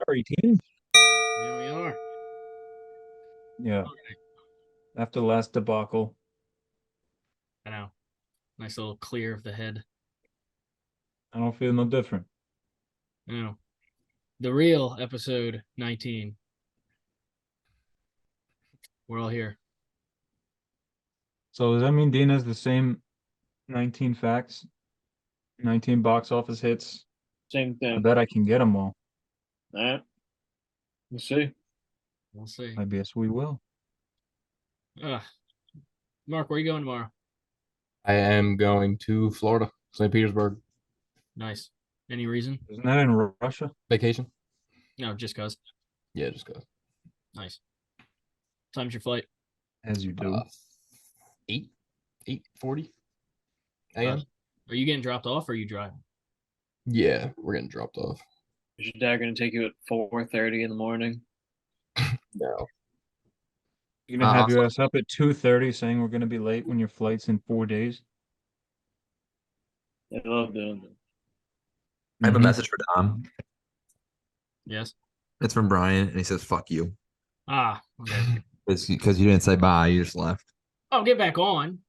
Sorry, team. Here we are. Yeah, after the last debacle. I know. Nice little clear of the head. I don't feel no different. I know. The real episode 19. We're all here. So does that mean Dean has the same 19 facts, 19 box office hits? Same I thing. bet I can get them all. All right. We'll see. We'll see. I guess we will. Mark, where are you going tomorrow? I am going to Florida, St. Petersburg, Nice. Any reason? Isn't that in Russia? vacation. No, just cause. Yeah, just go. Nice. Time's your flight. As you do. 8:40 a.m. Are you getting dropped off or are you driving? Yeah, we're getting dropped off. Is your dad going to take you at 4:30 in the morning? No. You're gonna have your ass up at 2:30 saying we're gonna be late when your flight's in 4 days? I love doing that. I have a Mhm. message for Dom. Yes. It's from Brian, and he says, "Fuck you," Okay. because you didn't say bye. You just left. Oh, get back on.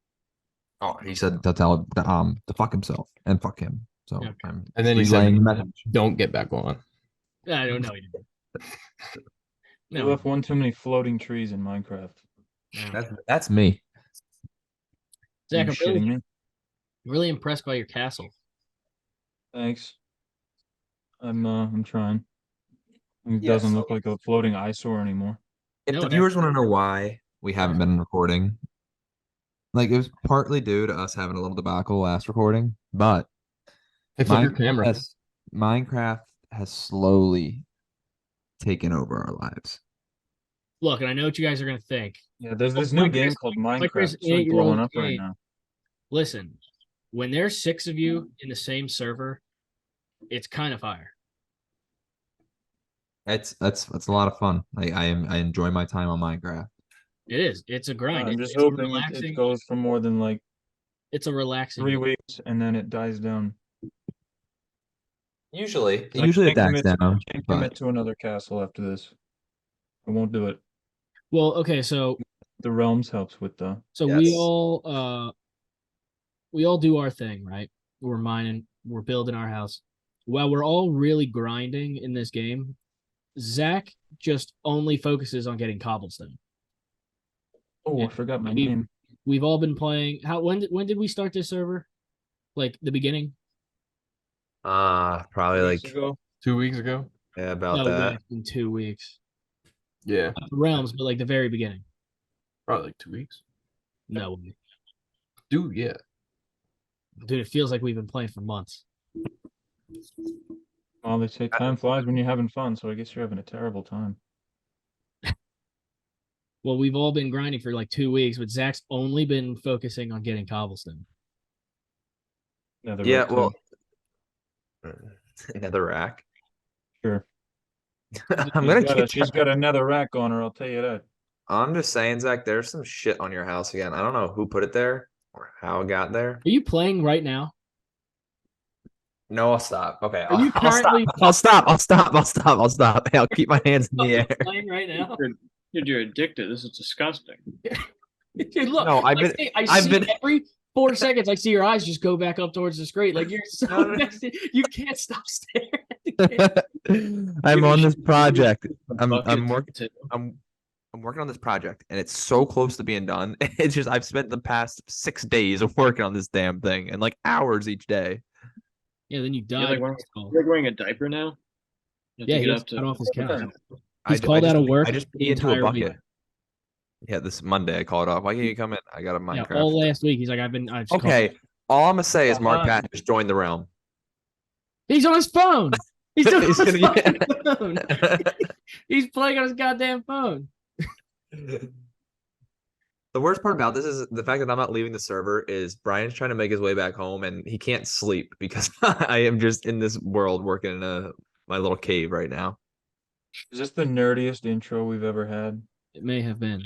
Oh, he said to tell to fuck himself and fuck him. So Okay. I'm And then he relaying said, the message. "Don't get back on." I don't know. You didn't. You No. left one too many floating trees in Minecraft. No. That's me. Zach, You I'm shitting me? really impressed by your castle. Thanks. I'm trying. It Yeah, doesn't so- look like a floating eyesore anymore. If No, the it viewers want to know why we haven't been recording, like it was partly due to us having a little debacle last recording, but Hey, flip your camera. Minecraft has slowly taken over our lives. Look, and I know what you guys are going to think. Yeah, there's this Oh, new Minecraft's- game called Minecraft's Minecraft. It's really 8-year-old blowing up right game. now. Listen, when there's 6 of you in the same server, it's kind of fire. It's a lot of fun. I enjoy my time on Minecraft. It is. It's a grind. I'm just It's a hoping relaxing. it goes for more than like It's a relaxing. 3 weeks and then it dies down. Usually I it can't dies commit, down. can't but- commit to another castle after this. I won't do it. Well, okay, so The realms helps with the. we Yes. all do our thing, right? We're mining, we're building our house. While we're all really grinding in this game, Zach just only focuses on getting cobblestone. Oh, Yeah. I forgot my We- name. We've all been playing. When did we start this server? Like the beginning? Probably like Weeks ago. 2 weeks ago. yeah, about No, that. it's been 2 weeks. Yeah, Not the realms, but like the very beginning. probably like 2 weeks. No way. Dude, yeah. Dude, it feels like we've been playing for months. Well, they say time flies when you're having fun, so I guess you're having a terrible time. Well, we've all been grinding for like 2 weeks, but Zach's only been focusing on getting cobblestone. Yeah, Yeah, well, another rack. sure. I'm gonna keep. She's got another rack on her. I'll tell you that. I'm just saying, Zach. There's some shit on your house again. I don't know who put it there or how it got there. Are you playing right now? No, I'll stop. Okay, Are you I'll stop. currently- I'll stop. I'll stop. I'll stop. I'll stop. I'll keep my hands in the air. Playing right now? Dude, you're addicted. This is disgusting. Dude, look. No, I've been- I see every 4 seconds. I see your eyes just go back up towards the screen. Like you're so No, no. invested. You can't stop staring at the game. I'm on this project. I'm Bucket working. too. I'm working on this project, and it's so close to being done. It's just I've spent the past 6 days of working on this damn thing, and like hours each day. Yeah, then you You're die. like, you're wearing a diaper now? You have to Yeah, he get has up to cut off his couch. I He's d- I called just out of pee- work I just the pee into a entire week. bucket. Yeah, this Monday I called off. Why can't you come in? I got a Yeah, Minecraft. all last week. He's like, I've just called- Okay, all I'm gonna say is Mark Uh-huh. Pat just joined the realm. He's on his phone. He's doing He's on his gonna fucking phone. He's playing on his goddamn phone. The worst part about this is the fact that I'm not leaving the server is Brian's trying to make his way back home and he can't sleep because I am just in this world working in my little cave right now. Is this the nerdiest intro we've ever had? It may have been.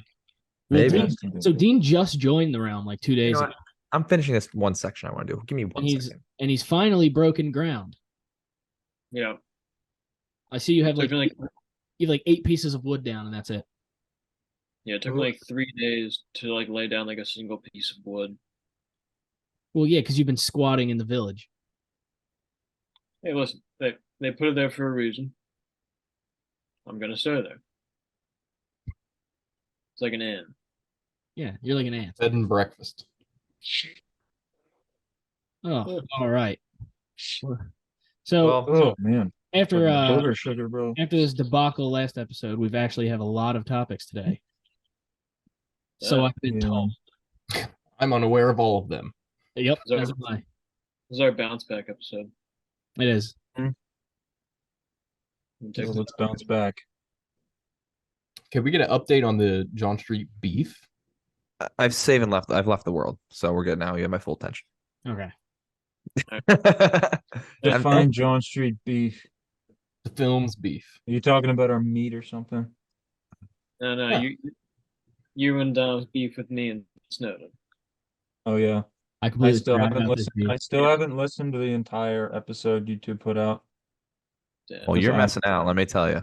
Maybe. Dean, so Dean just joined the realm like 2 days You know ago, what? I'm finishing this one section I want to do. Give me one and second. he's finally broken ground. Yeah. I see you have Took like me like you have like 8 pieces of wood down, and that's it. yeah, it took me like 3 days to like lay down like a single piece of wood. Well, yeah, because you've been squatting in the village. Hey, listen, they put it there for a reason. I'm gonna stay there. It's like an inn. Yeah, you're like an ant. Bed and breakfast. Oh, all right. So Well, Oh man, after booger sugar, bro. after this debacle last episode, we've actually have a lot of topics today. So Yeah. I've been Yeah. told. I'm unaware of all of them. Yep, Is that- as am I. This is our bounce back episode. It is. We'll take So the let's bounce back. Can we get an update on the John Street beef? I've saved and left. I've left the world, so we're good now. You have my full attention. Okay. Define Jawn Street beef. The film's beef. Are you talking about our meat or something? No, Yeah. you and Dom's beef with me and Snowden. Oh yeah. I I completely still forgot haven't about this listened. beef. I still haven't listened to the entire episode you two put out. Damn, Well, you're I- messing out. Let me tell you.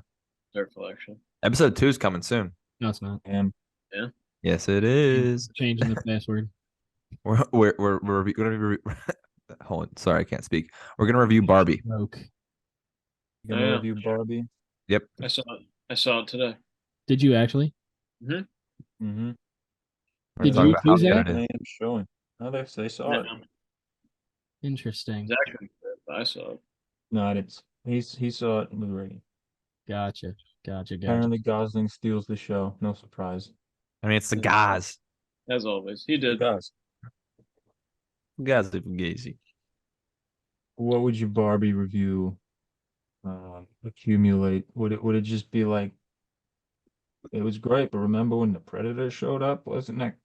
dirt collection. Episode 2 is coming soon. No, it's not. And Yes, it is. Changing the password. We're gonna hold on. Sorry, I can't speak. We're gonna review Barbie. Joke. you gonna Yeah. review Barbie? I saw it today. Did you actually? Mm-hmm. We're Did talking you about how choose good that? it is. I am showing. Oh, they saw it. Interesting. It's actually good, but I saw it. No, I didn't. He saw it in Blu-ray. Gotcha. Apparently, Gosling steals the show. No surprise. I mean, it's the guys. As always. He The did. guys. Guys live in Gazy. What would your Barbie review accumulate? Would it just be like it was great, but remember when the Predator showed up? Wasn't that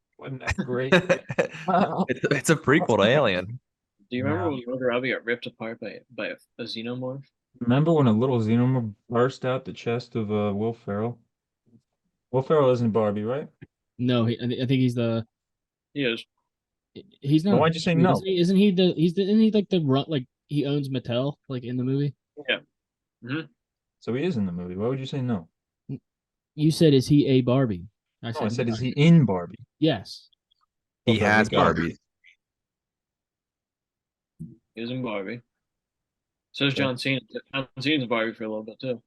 great? It's a prequel to Alien. Do you remember No. when Margot Robbie got ripped apart by a xenomorph? Remember when a little xenomorph burst out the chest of Will Ferrell? Will Ferrell isn't Barbie, right? No, I think he's the. He is. He's not. why'd you say Barbie, no? Isn't he the? Isn't he like the run? Like he owns Mattel, like in the movie. So he is in the movie. Why would you say no? You said, "Is he a Barbie?" No, I said, is he in Barbie? yes. He Well, there we has go. Barbie. He was in Barbie. So is John Cena. John Cena's Barbie for a little bit too.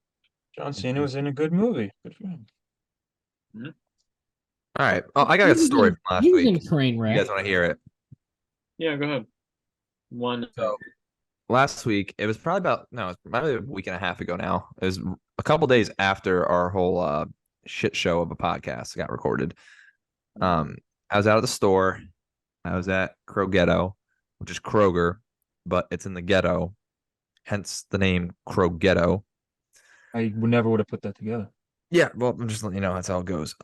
John Cena was in a good movie. Good for him. All right. Oh, I got a story from last He was week. in Trainwreck. You guys want to hear it? Yeah, go ahead. One. So last week, it was probably a week and a half ago now. It was a couple days after our whole shit show of a podcast got recorded. I was out at the store. I was at Krogetto, which is Kroger, but it's in the ghetto, hence the name Krogetto. I never would have put that together. Yeah, well, I'm just letting you know that's how it goes.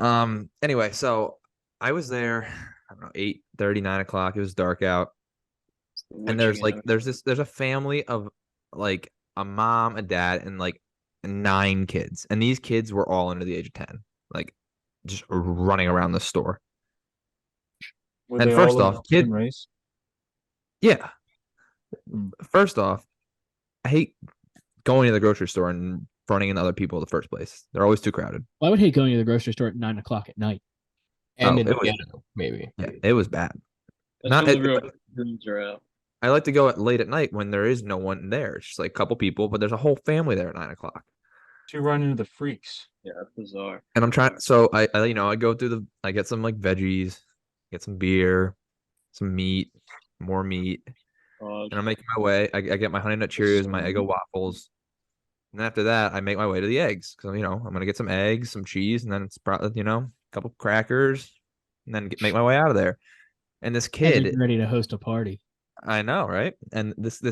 Anyway, so I was there, I don't know, 8:30, 9 o'clock. It was dark out. And there's a family of like a mom, a dad, and like 9 kids. And these kids were all under the age of 10, like just running around the store. Were And they first all of off, the same kid- race? Yeah. Mm. First off, I hate going to the grocery store and running into other people in the first place. They're always too crowded. Well, I would hate going to the grocery store at 9 o'clock at night. And Oh, in the it was- ghetto, maybe. Yeah, it was bad. That's not- when the it- real dreams are out. I like to go at late at night when there is no one there. It's just like a couple people, but there's a whole family there at 9 o'clock. To run into the freaks. Yeah, that's bizarre. And I'm trying, so I I go through I get some like veggies, get some beer, some meat, more meat, and I'm making my way. I get my Honey Nut Cheerios, my Eggo waffles, and then after that, I make my way to the eggs because I'm gonna get some eggs, some cheese, and then it's probably a couple crackers, and then make my way out of there. And this kid, Getting ready to host a party. I know, right? And this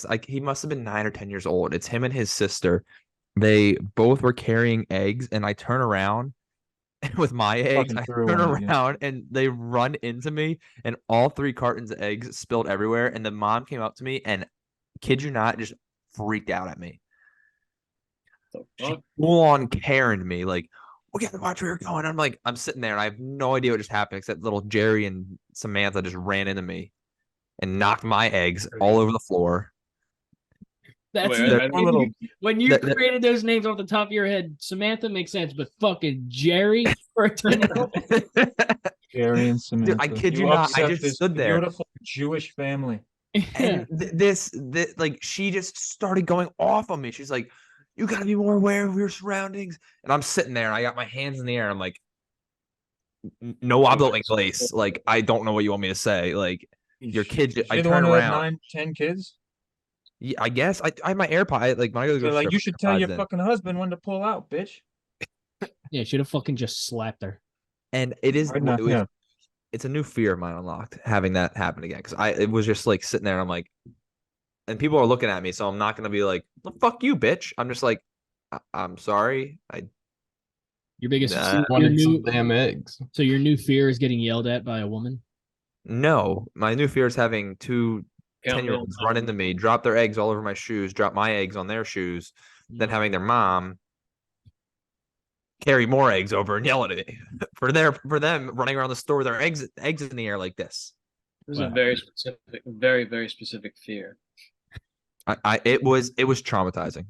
like he must have been 9 or 10 years old. It's him and his sister. They both were carrying eggs, and I turn around with my eggs. Fucking I threw turn one at you. around and they run into me, and all 3 cartons of eggs spilled everywhere. And the mom came up to me and, kid you not, just freaked out at me. The She fuck? full on Karen'd me, like, we got to watch where you're going. I'm sitting there and I have no idea what just happened, except little Jerry and Samantha just ran into me and knocked my eggs all over the floor. That's Wait, the I- thing. little- When you that- that- created those names off the top of your head, Samantha makes sense, but fucking Jerry for a 10-year-old. Jerry and Samantha. I kid you not, I upset just this stood there. Beautiful Jewish family. Yeah. And this, like, she just started going off on me. She's like, "You got to be more aware of your surroundings." And I'm sitting there, and I got my hands in the air. I'm like, "No hablo inglés." Like, I don't know what you want me to say. Like, your kids. Is I she the one turn who had around. 9, 10 kids? Yeah, I guess I have my AirPod. Like, when I go to So go like, strip, you should tell AirPods your in. fucking husband when to pull out, bitch. Yeah, should have fucking just slapped her. And it is. Right now, It was, yeah. it's a new fear of mine unlocked having that happen again because it was just like sitting there and I'm like, and people are looking at me, so I'm not gonna be like, well, "Fuck you, bitch." I'm just like, I'm sorry. Your biggest Nah. your Wanted new, some damn eggs. so your new fear is getting yelled at by a woman. No, my new fear is having two Count 10-year-olds me. run into me, drop their eggs all over my shoes, drop my eggs on their shoes, then having their mom carry more eggs over and yell at me for them running around the store with their eggs in the air like this. This is Wow. a very specific, very, very specific fear. It was traumatizing.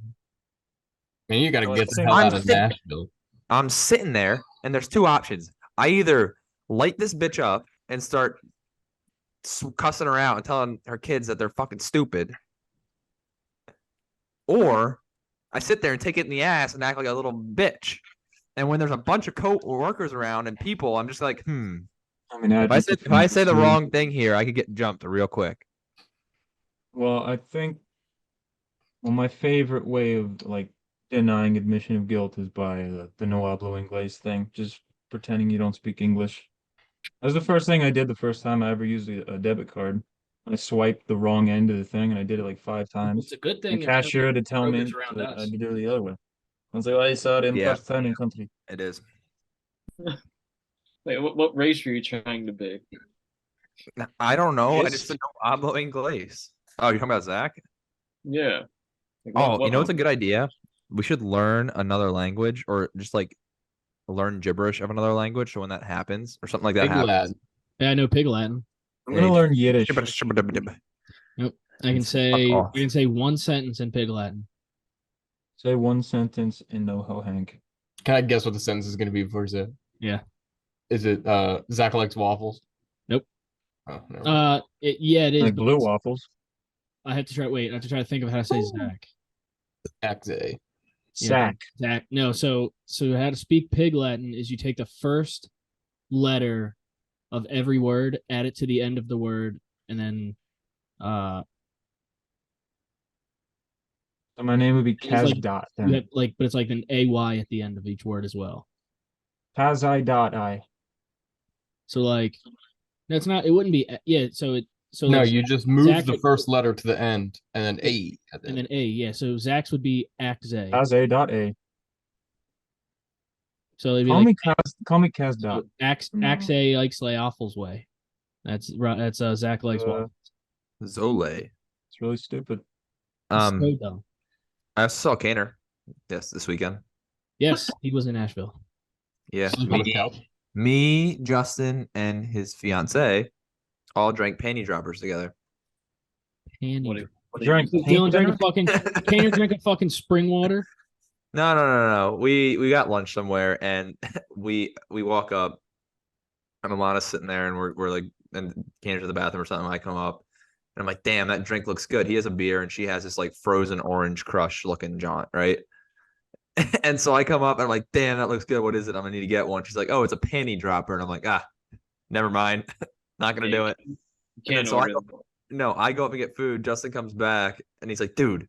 Man, you got to Well, get the same- hell I'm out of sick. Nashville. I'm sitting there and there's two options. I either light this bitch up and start cussing her out and telling her kids that they're fucking stupid, or I sit there and take it in the ass and act like a little bitch. And when there's a bunch of co-workers around and people, I'm just like, I mean, if I say the wrong thing here, I could get jumped real quick. Well, I think, well, my favorite way of like denying admission of guilt is by the no hablo inglés thing, just pretending you don't speak English. That was the first thing I did the first time I ever used a debit card. I swiped the wrong end of the thing, and I did it like 5 times. It's a good thing. The cashier had to tell me brokers around that us. I had to do it the other way. I was like, "I saw it in Yeah. first time in country." It is. Wait, what race are you trying to be? I don't know. I Yes. just said no hablo inglés. Oh, you're talking about Zach? Yeah. Like, Oh, you know what's a good idea? We should learn another language or just like learn gibberish of another language. So when that happens or something like that Big happens. lad. Yeah, I know Pig Latin. I'm gonna learn Yiddish. I can say off. one sentence in Pig Latin. Say one sentence in NoHo Hank. Can I guess what the sentence is going to be before you say it? Yeah. Is it Zach likes waffles? Nope. Oh, never mind. It is. Like but blue waffles. I have to try. Wait, I have to try to think of how to say Zach. Exe. Sack. Zach. No. So how to speak Pig Latin is you take the first letter of every word, add it to the end of the word, and then So my name would be It's like- Kaz Dot. you have but it's like an AY at the end of each word as well. Kazai Dot I. So like, that's not. It wouldn't be. Yeah. So No, like, you just move Zach the would- first letter to the end and then A. At the and end. then A. Yeah. So Zach's would be Akze. Kazai Dot A. So it'd be Call like me Kaz. Call me Kaz Dot. Akze likes Waffles way. That's right. That's Zach likes waffles. Zole. It's really stupid. So dumb. I saw Kaner this weekend. Yes, he was in Nashville. Yeah. Sleep on the couch. Me, Justin, and his fiance all drank panty droppers together. Panty. What do you- Drank Dylan paint drank a thinner? fucking. Kaner drank a fucking spring water. No. We got lunch somewhere and we walk up. And Alana's sitting there and we're like and Kaner's in the bathroom or something. I come up and I'm like, damn, that drink looks good. He has a beer and she has this like frozen orange crush looking jaunt, right? And so I come up and I'm like, damn, that looks good. What is it? I'm gonna need to get one. She's like, oh, it's a panty dropper. And I'm like, never mind. Not gonna do it. You And then can't so I order go, them. no, I go up and get food. Justin comes back and he's like, dude,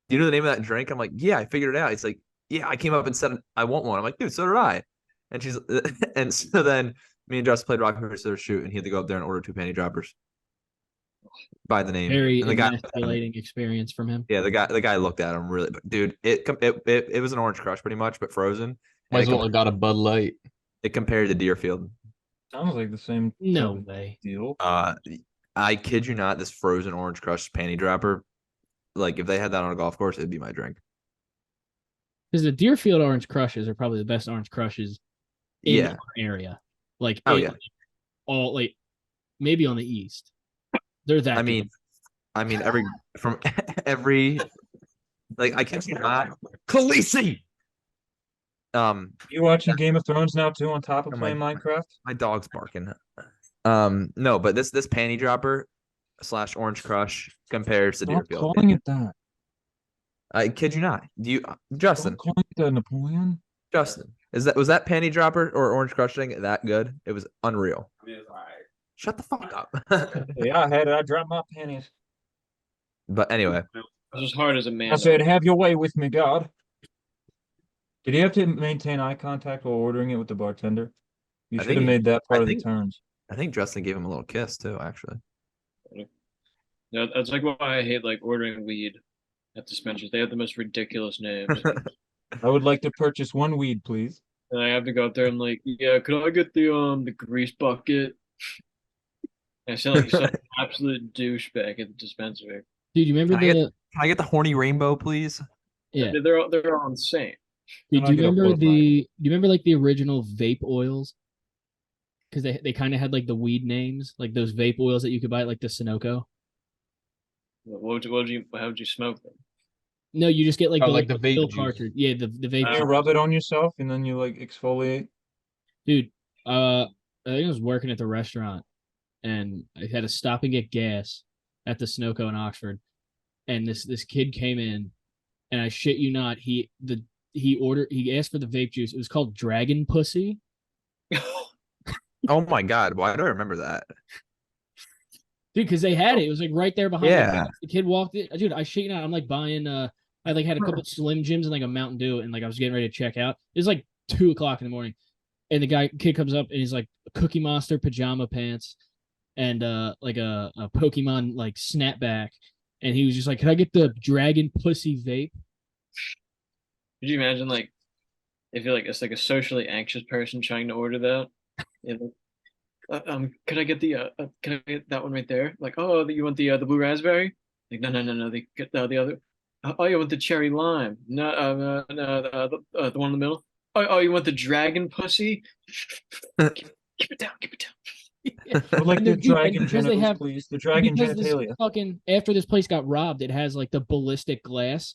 do you know the name of that drink? I'm like, yeah, I figured it out. He's like, yeah, I came up and said I want one. I'm like, dude, so did I. And she's and so then me and Justin played rock paper scissors shoot, and he had to go up there and order 2 panty droppers by the name. Very And the guy, emasculating experience from him. yeah, the guy looked at him really, but dude, it was an orange crush pretty much, but frozen. Might And as well have got a Bud Light. it compared to Deerfield. Sounds like the same No type of way. deal. I kid you not, this frozen orange crush panty dropper, like if they had that on a golf course, it'd be my drink. Because the Deerfield orange crushes are probably the best orange crushes in Yeah. our area. Like, Oh, in yeah. all like maybe on the east. They're that. I good. mean, every from every Like I kid you not, Khaleesi. You watching Game of Thrones now too on top of Oh playing Minecraft? my dog's barking. No, but this panty dropper / orange crush compares to Stop Deerfield. calling it that. I kid you not. Do you, Justin? Stop calling it that, Napoleon. Justin, was that panty dropper or orange crush thing that good? It was unreal. I mean, it's all right. Shut the fuck up. Yeah, I had it. I dropped my pennies. But anyway, It's as hard as a man. I said, "Have your way with me, God." Did you have to maintain eye contact while ordering it with the bartender? You I should have think- made that part I of the think- terms. I think Justin gave him a little kiss too. Actually, Yeah, that's like why I hate like ordering weed at dispensaries. They have the most ridiculous names. I would like to purchase one weed, please. And I have to go up there and like, yeah, could I get the grease bucket? And I sound like some absolute douchebag at the dispensary. Dude, you remember Can I the can I get the horny rainbow, please? yeah? They're all insane. Dude, Can do I you get a remember four or five? the? Do you remember like the original vape oils? Because they kind of had like the weed names, like those vape oils that you could buy at like the Sunoco. How would you smoke them? No, you just get like Oh, the like the vape pill juice. cartridge. Yeah, the vape. You rub it on yourself and then you like exfoliate. Dude, I think I was working at the restaurant and I had to stop and get gas at the Sunoco in Oxford. And this kid came in and I shit you not, he asked for the vape juice. It was called Dragon Pussy. Oh my god, why do I remember that? Dude, because they had it. It was like right there behind Yeah. the kid walked in. Dude, I shit you not, I'm like buying I like had a couple Slim Jims and like a Mountain Dew and like I was getting ready to check out. It was like 2 o'clock in the morning. And the kid comes up and he's like Cookie Monster pajama pants and like a Pokemon like snapback. And he was just like, "Can I get the Dragon Pussy vape?" Could you imagine like if you're like it's like a socially anxious person trying to order that? Yeah, like, could I get can I get that one right there? Like, oh, you want the blue raspberry? Like, no, they get the other. Oh, you want the cherry lime? No, the one in the middle. Oh, you want the dragon pussy? Keep it down, keep it down. I would like And the then, dude, and dragon because they genitals, have- please. The dragon Because this genitalia. fucking after this place got robbed, it has like the ballistic glass,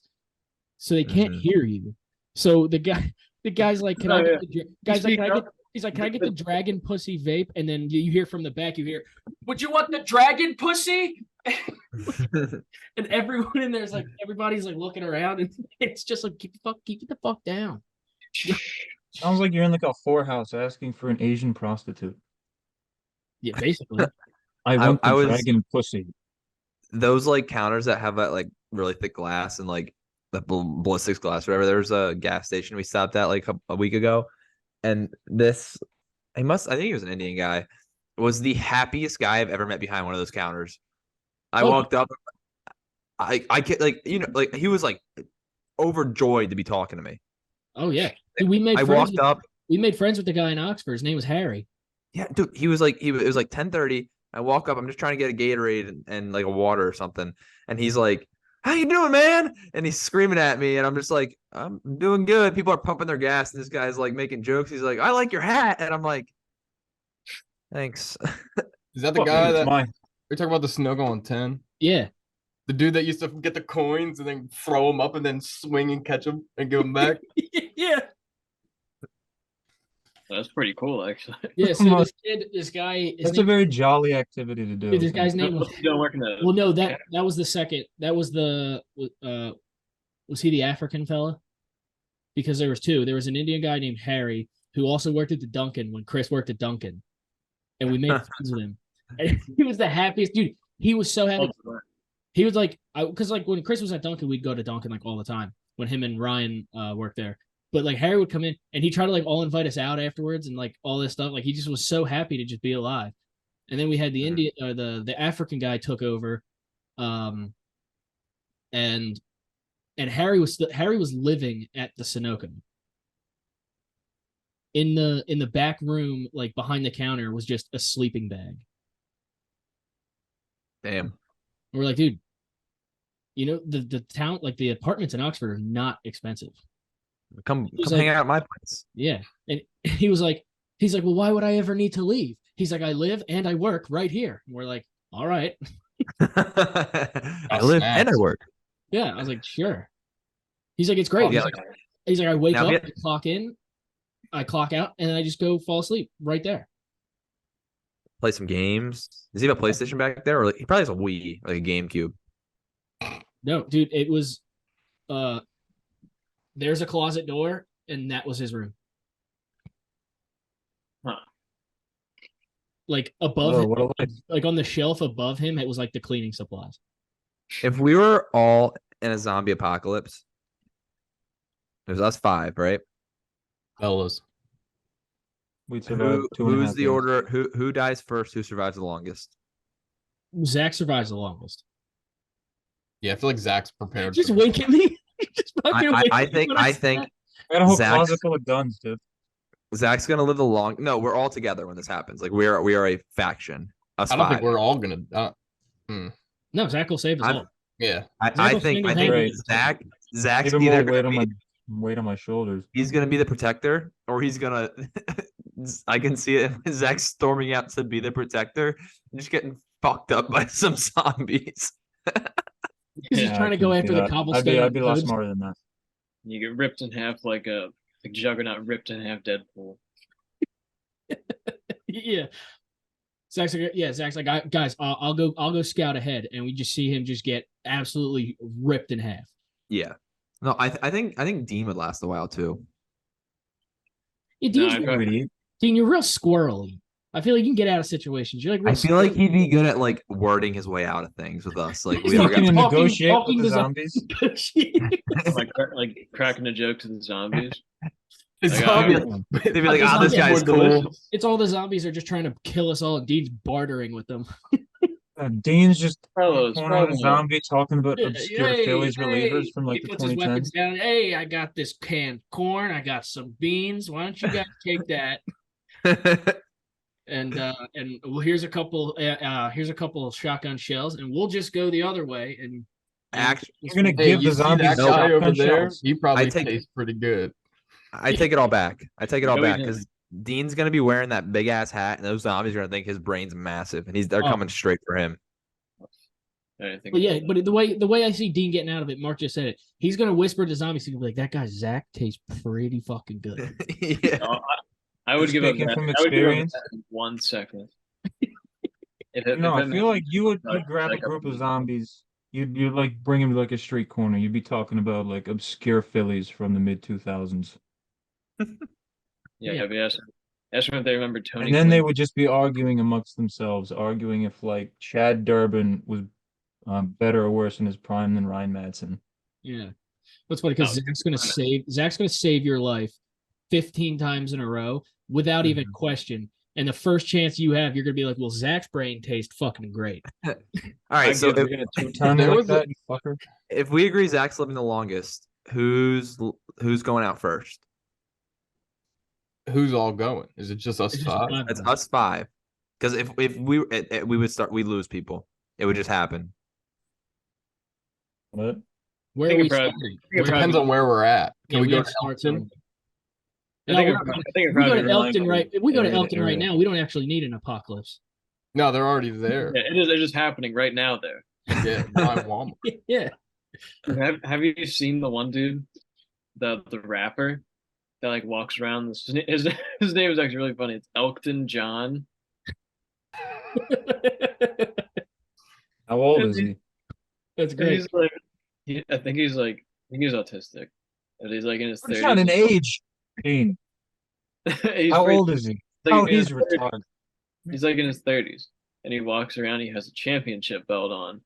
so they can't Mhm. hear you. So the guy's like, "Can I Oh, get yeah. the guy's like, speak can I get?" up. He's like, "Can I get the Dragon Pussy vape?" And then you hear from the back, you hear, "Would you want the Dragon Pussy?" And everyone in there's like, everybody's like looking around, and it's just like, keep it the fuck down. Sounds like you're in like a whorehouse asking for an Asian prostitute. Yeah, basically. I want I the was- dragon pussy. Those like counters that have that like really thick glass and like the ballistics glass, whatever. There was a gas station we stopped at like a week ago, and this I think he was an Indian guy, was the happiest guy I've ever met behind one of those counters. I Oh. walked up, I get like like he was like overjoyed to be talking to me. Oh yeah, dude, we made I friends. walked up, We made friends with the guy in Oxford. His name was Harry. yeah, dude. It was like 10:30. I walk up, I'm just trying to get a Gatorade and like a water or something, and he's like, "How you doing, man?" And he's screaming at me, and I'm just like, "I'm doing good." People are pumping their gas, and this guy's like making jokes. He's like, "I like your hat," and I'm like, "Thanks." Is that the Fuck guy you, it's that mine. we're talking about the Snuggle on 10? Yeah. The dude that used to get the coins and then throw them up and then swing and catch them and give them back? Yeah. That's pretty cool, actually. Yeah. Come So on. this guy, his That's a name, very jolly activity to do. dude, this guy's name was. What's he doing working at? Well, no, that was the second. That was the. Was he the African fella? Because there was two. There was an Indian guy named Harry who also worked at the Dunkin' when Chris worked at Dunkin', and we made friends with him. And he was the happiest dude. He was so happy. He was like, because like when Chris was at Dunkin', we'd go to Dunkin' like all the time when him and Ryan worked there. But like Harry would come in and he tried to like all invite us out afterwards and like all this stuff. Like he just was so happy to just be alive. And then we had the Indian or the African guy took over, and Harry was living at the Sunoco. In the back room, like behind the counter, was just a sleeping bag. Damn. And we're like, dude, you know the town, like the apartments in Oxford are not expensive. Come was hang like- out at my place. Yeah, and he's like, well, why would I ever need to leave? He's like, I live and I work right here. And we're like, all right, I live and I snacks. work. yeah. I was like, sure. He's like, it's great. Yeah, He's like, I wake Now, up, if I clock in, I clock out, and then I just go fall asleep right there. play some games. Does he have a PlayStation back there, or he probably has a Wii, like a GameCube? No, dude, it was there's a closet door, and that was his room. Huh. Like above Oh, him, what a life. like on the shelf above him, it was like the cleaning supplies. If we were all in a zombie apocalypse, it was us 5, right? Fellas. We'd survive Who, 2.5 who's the days. order? Who dies first? Who survives the longest? Zach survives the longest. Yeah, I feel like Zach's prepared. Just for winking me. Just fucking I winking think when I said think that. I got a whole Zach's- closet full of guns, dude. Zach's gonna live the long. No, we're all together when this happens. Like we are a faction. Us I don't 5. think we're all gonna. No, Zach will save us I'm- all. Yeah. I will think single-handedly Zach's Even either more gonna weight on my shoulders. he's gonna be the protector, or he's gonna. I can see it. Zach storming out to be the protector, and just getting fucked up by some zombies. He's just trying to go after the cobblestone. I'd be a lot roads. smarter than that. You get ripped in half like Juggernaut ripped in half Deadpool. Yeah. Zach's like, guys, I'll go scout ahead, and we just see him just get absolutely ripped in half. Yeah. No, I think Dean would last a while too. Yeah, No, Dean, you're real squirrely. I feel like you can get out of situations. You're like, real I feel like he'd be good at like wording his way out of things with us. Like we He's ever Fucking got talking- negotiate talking with the to zombies. like cracking a joke to the zombies. The Like, zombie- they'd be like, It's "Oh, this not guy's more cool." delicious. It's all the zombies are just trying to kill us all, and Dean's bartering with them. Dean's just Carlos, corner of a zombie talking about Yeah, obscure hey, Phillies hey. relievers from like He the puts his 2010s. weapons down. Hey, I got this canned corn. I got some beans. Why don't you guys take that? And well, here's a couple of shotgun shells, and we'll just go the other way. And Actually, You're gonna Hey, give you the see zombies that guy over shotgun there? shells. He probably I take- tastes pretty good. I take it all back. I take it all No, he back because Dean's gonna be wearing that big ass hat, and those zombies are gonna think his brain's massive, and they're Oh. coming straight for him. I didn't think But yeah, about but the way I see Dean getting out of it, Mark just said it. He's gonna whisper to zombies. He's gonna be like, "That guy Zach tastes pretty fucking good." Yeah. that. No, I would give up Speaking that. from I would give up experience. that in 1 second. No, I feel like you'd like- grab a like group of zombies. You'd like bring them to like a street corner. You'd be talking about like obscure Phillies from the mid 2000s, Yeah, I'd be asking them if they remember Tony. and then they Quinn. would just be arguing amongst themselves, arguing if like Chad Durbin was better or worse in his prime than Ryan Madsen. Yeah, what's funny because Zach's gonna save your life 15 times in a row without even question. And the first chance you have, you're gonna be like, "Well, Zach's brain tastes fucking great." All right, so You're gonna two-time me there like was a- that, you fucker. if we agree Zach's living the longest, who's going out first? Who's all going? Is it just us It's just 5? five That's of them. us 5. Because if we we lose people. It would just happen. What? Where think are we it probably- starting? think it It depends probably- on where we're at. Can Yeah, we go have to start Elkton? somewhere. I No, think we're- it probably- I think it we go probably- to Elkton right. If we go to area to Elkton right area. now, we don't actually need an apocalypse. No, they're already there. Yeah, it is happening right now there. Yeah, by Walmart. Yeah. Have you seen the one dude, the rapper that like walks around? His his name is actually really funny. It's Elkton John. How old is he? That's And great. he's like, I think he's autistic. And he's like in his That's 30s. not an age, Dean. He's How pretty- old is he? like How in his he's 30s. retarded. He's like in his 30s, and he walks around. He has a championship belt on,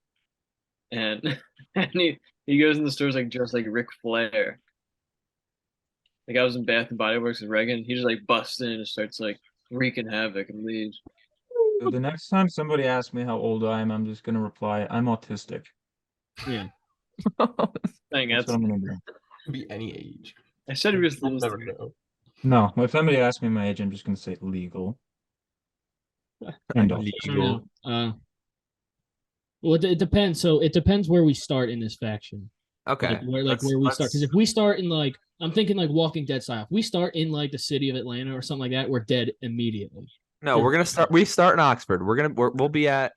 and and he goes in the stores like dressed like Ric Flair. Like I was in Bath and Body Works with Reagan. He just like busts in and starts like wreaking havoc and leaves. So the next time somebody asks me how old I am, I'm just gonna reply, I'm autistic. Yeah. Dang, That's what I'm gonna do. Could be any age. I said he was You'll never know. No, if somebody asks me my age, I'm just gonna say legal. And autistic. I don't know. Well, it depends. So it depends where we start in this faction. Okay. Where we start. Because if we start in like, I'm thinking like Walking Dead style. If we start in like the city of Atlanta or something like that, we're dead immediately. No, we're gonna start. We start in Oxford. We'll be at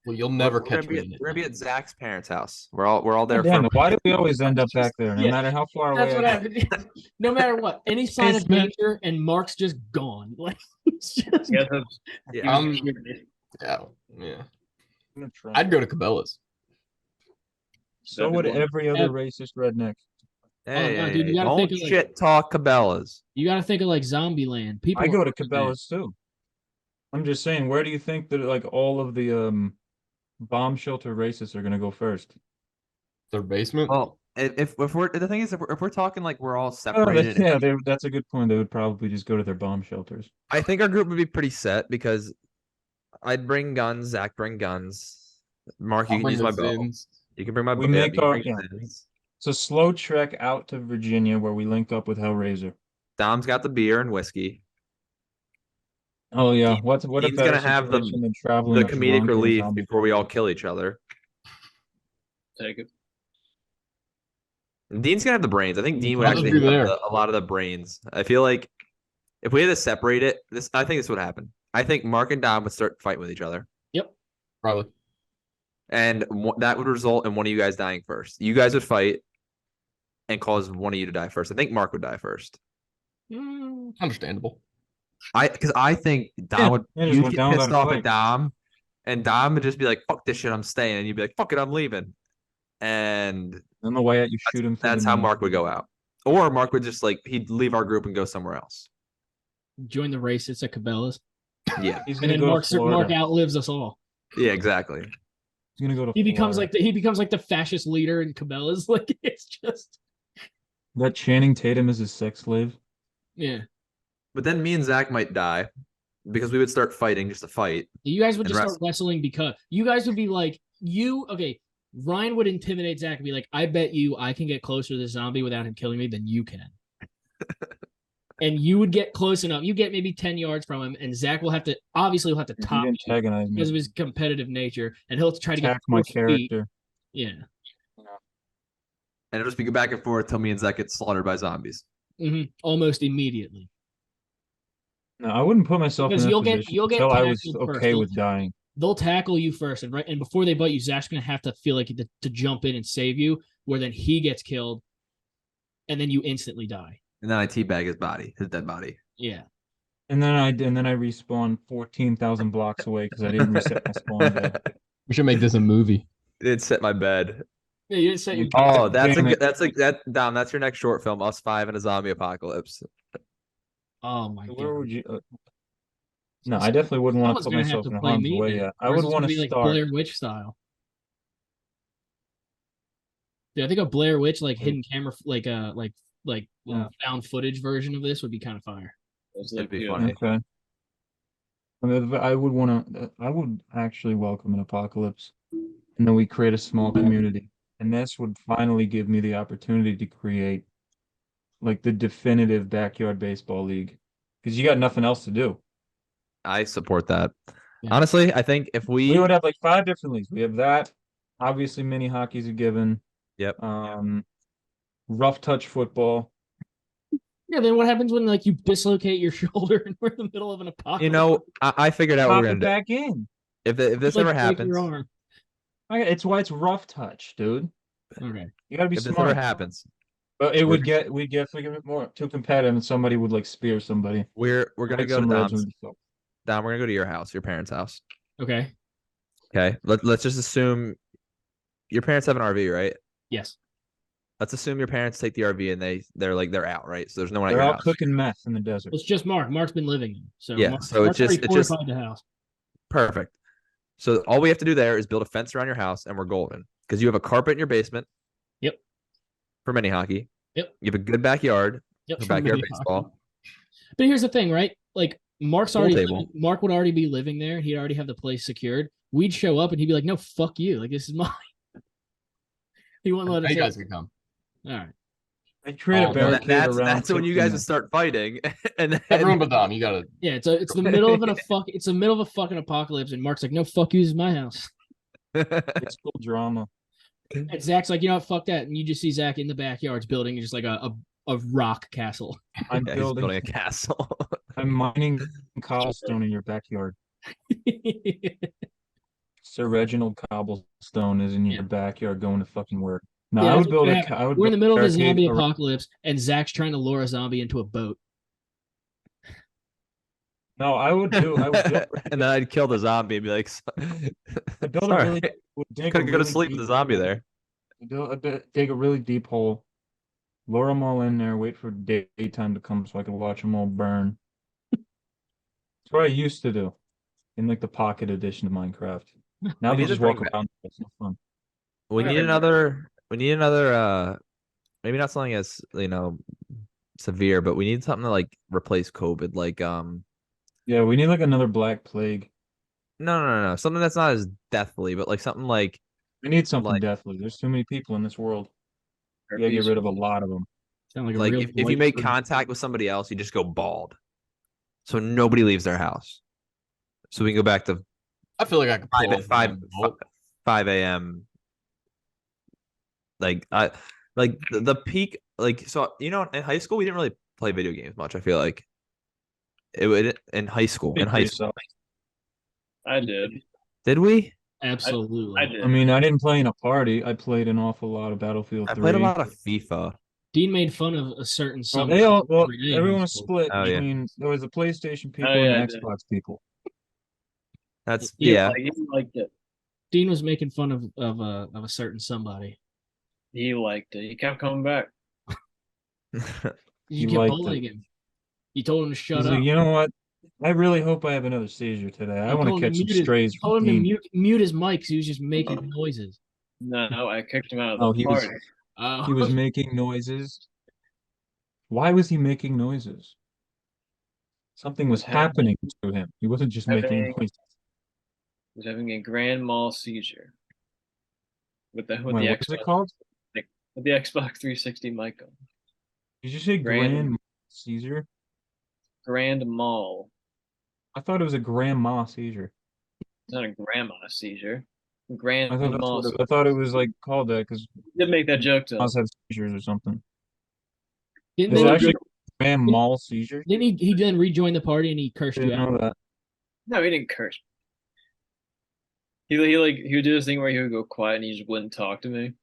Well, you'll never We're catch gonna me in it. We're gonna be at Zach's parents' house. We're all there God damn for. it, why do we always end up back there? No Yeah, matter how far That's away what I happened. No matter what, any sign of Basement. danger, and Mark's just gone. Like it's just Yeah, gone. Yeah. Yeah. go. I'd go to Cabela's. So would every other racist redneck. Hey, no, hey, dude, you hey, gotta don't think of, like- shit talk Cabela's. You got to think of like Zombieland. People I go to are- Cabela's too. I'm just saying, where do you think that like all of the bomb shelter racists are gonna go first? Their basement. Well, if we're the thing is if we're talking like we're all Oh, separated, yeah, that's a good point. They would probably just go to their bomb shelters. I think our group would be pretty set because I'd bring guns, Zach bring guns, Mark you I'll can bring use my the bow. Zins. You can bring my We bow. make you can our- bring yeah. Zins. It's a slow trek out to Virginia where we link up with Hellraiser. Dom's got the beer and whiskey. Oh yeah, Dean- what a Dean's better gonna have the- situation than traveling The comedic drunk in a relief zombie before we all car. kill each other. Take it. Dean's gonna have the brains. I think Dean would I'll just actually be have there. a lot of the brains. I feel like if we had to separate it, I think this would happen. I think Mark and Dom would start fighting with each other, Probably. and that would result in one of you guys dying first. You guys would fight and cause one of you to die first. I think Mark would die first. Understandable. Because I think Dom Yeah, would yeah, just you'd went get down pissed without a off at fight. Dom, and Dom would just be like, "Fuck this shit, I'm staying," and you'd be like, "Fuck it, I'm leaving." And On the way out, you shoot him. through that's the how knee. Mark would go out. Or Mark would just like he'd leave our group and go somewhere else. join the racists at Cabela's, Yeah. He's and gonna then go Mark to Florida. outlives us all. Yeah, exactly. He's gonna go to He becomes Florida. like the fascist leader in Cabela's. Like it's just That Channing Tatum is his sex slave. yeah. But then me and Zach might die because we would start fighting just to fight. You guys would And just start wrestling because you guys would be like okay. Ryan would intimidate Zach and be like, I bet you I can get closer to the zombie without him killing me than you can. And you would get close enough. You get maybe 10 yards from him, and Zach will have to top He you antagonized me. because of his competitive nature, and he'll try to get Attack my 4 feet. character. Yeah. And it'll just be back and forth till me and Zach get slaughtered by zombies. Almost immediately. No, I wouldn't put myself Because in that you'll get- position you'll get until I was tackled first. okay with dying. They'll tackle you first, and before they bite you, Zach's gonna have to feel like to jump in and save you, where then he gets killed, and then you instantly die. And then I teabag his dead body. Yeah. And then I respawn 14,000 blocks away because I didn't reset my spawn bed. We should make this a movie. It did set my bed. Yeah, you didn't set your Oh, that's Damn it. Dom. That's your next short film. Us 5 in a zombie apocalypse. Oh my Where god. would you? No, I definitely wouldn't want to Someone's put gonna have myself to in play harm's me way then. yet. I Or would is this want gonna to be like start. Blair Witch style. Yeah, I think a Blair Witch like hidden camera found footage version of this would be kind of fire. That'd be funny. Okay. I mean, I would want to. I would actually welcome an apocalypse, and then we create a small community, and this would finally give me the opportunity to create, like, the definitive backyard baseball league, because you got nothing else to do. I support that. Yeah. Honestly, I think if We would have like 5 different leagues. We have that. Obviously, mini hockey's a given. Yep. Rough touch football. Yeah, then what happens when like you dislocate your shoulder and we're in the middle of an apocalypse? I figured out what Pop we're it gonna do. back in. If this Like, ever break happens, your arm. It's why it's rough touch, dude. Okay. You gotta be if this smart. ever happens, But it would get we'd get more too competitive, and somebody would like spear somebody. we're gonna Like go to some reds Dom's. would be so- Dom, we're gonna go to your house, your parents' house. Okay. Okay. Let's just assume your parents have an RV, right? Yes. Let's assume your parents take the RV and they're out, right? So there's no one at They're your out house. cooking meth in the desert. It's just Mark. Mark's been living in. So Yeah, so Mark's already it's just- fortified the house. Perfect. So all we have to do there is build a fence around your house, and we're golden because you have a carpet in your basement. Yep. For mini hockey. Yep. You have a good backyard Yep. for for backyard mini baseball. hockey. But here's the thing, right? Like Mark table. would already be living there. He'd already have the place secured. We'd show up and he'd be like, "No, fuck you! Like this is mine." He wouldn't let us You in. guys can come. All right. I create Oh, a no, barricade That's around. when you cooking guys would meth. start fighting, and Everyone then but Dom. You gotta. Yeah, it's the middle of it's the middle of a fucking apocalypse, and Mark's like, "No, fuck you! This is my house." It's cool drama. And Zach's like, "You know what? Fuck that!" And you just see Zach in the backyards building just like a rock castle. I'm Yeah, he's building. building a castle. I'm mining cobblestone in your backyard. Sir Reginald Cobblestone is in your Yeah. backyard going to fucking work. No, Yeah, I that's would what's build gonna a. happen. I would We're in the build middle of a barricade zombie around- apocalypse, and Zach's trying to lure a zombie into a boat. No, I would do. I would build. And then I'd kill the zombie and be like, I'd build a sorry, really. Would dig a couldn't go to really sleep with deep the zombie hole. there. Dig a really deep hole, lure them all in there, wait for daytime to come so I can watch them all burn. That's what I used to do in like the pocket edition of Minecraft. Now We they need to just walk bring back- around. It's no fun. We need Alright. another. We need another. Maybe not something as severe, but we need something to like replace COVID. Like Yeah, we need like another Black Plague. no, something that's not as deathly, but like something like We need something Like- deathly. There's too many people in this world. You gotta get Herpes. rid of a lot of them. Sound like a like real if you blight make for- contact with somebody else, you just go bald, so nobody leaves their house. So we can go back to I feel like I could pull off five that bolt. 5 a.m. Like the peak, like, so in high school we didn't really play video games much. I feel like it would in high school. Speak In for high school, yourself. I did. did we? Absolutely. I did. I mean, I didn't play in a party. I played an awful lot of Battlefield I 3. played a lot of FIFA. Dean made fun of a certain Well, somebody. they all, well, every day in everyone high was school. split Oh, yeah. between there was the PlayStation people yeah, I and the did. Xbox people. That's Yeah. yeah. He liked it. Dean was making fun of a certain somebody. He liked it. He kept coming back. You He kept liked bullying him. You told him to shut He's up. like, you know what? I really hope I have another seizure today. I You want to told him catch some mute his- strays told from him to Dean. mute his mic because he was just making noises. No, I kicked him out of Oh, the he was party. Oh. he was making noises. Why was he making noises? Something was happening to him. He wasn't just making Having- noises. He was having a grand mal seizure with the Wait, with what the is Xbox it called? with the Xbox 360 mic on. Did you say Grand- Grand Seizure? Grand mal. I thought it was a grandma seizure. It's not a grandma seizure. Grand I thought mal. I thought it was like called that because Did make that joke though. moms have seizures or something. Didn't, Is they- it actually grand mal seizure? didn't he then rejoin the party and he cursed you Didn't out? know that. No, he didn't curse. He would do this thing where he would go quiet and he just wouldn't talk to me.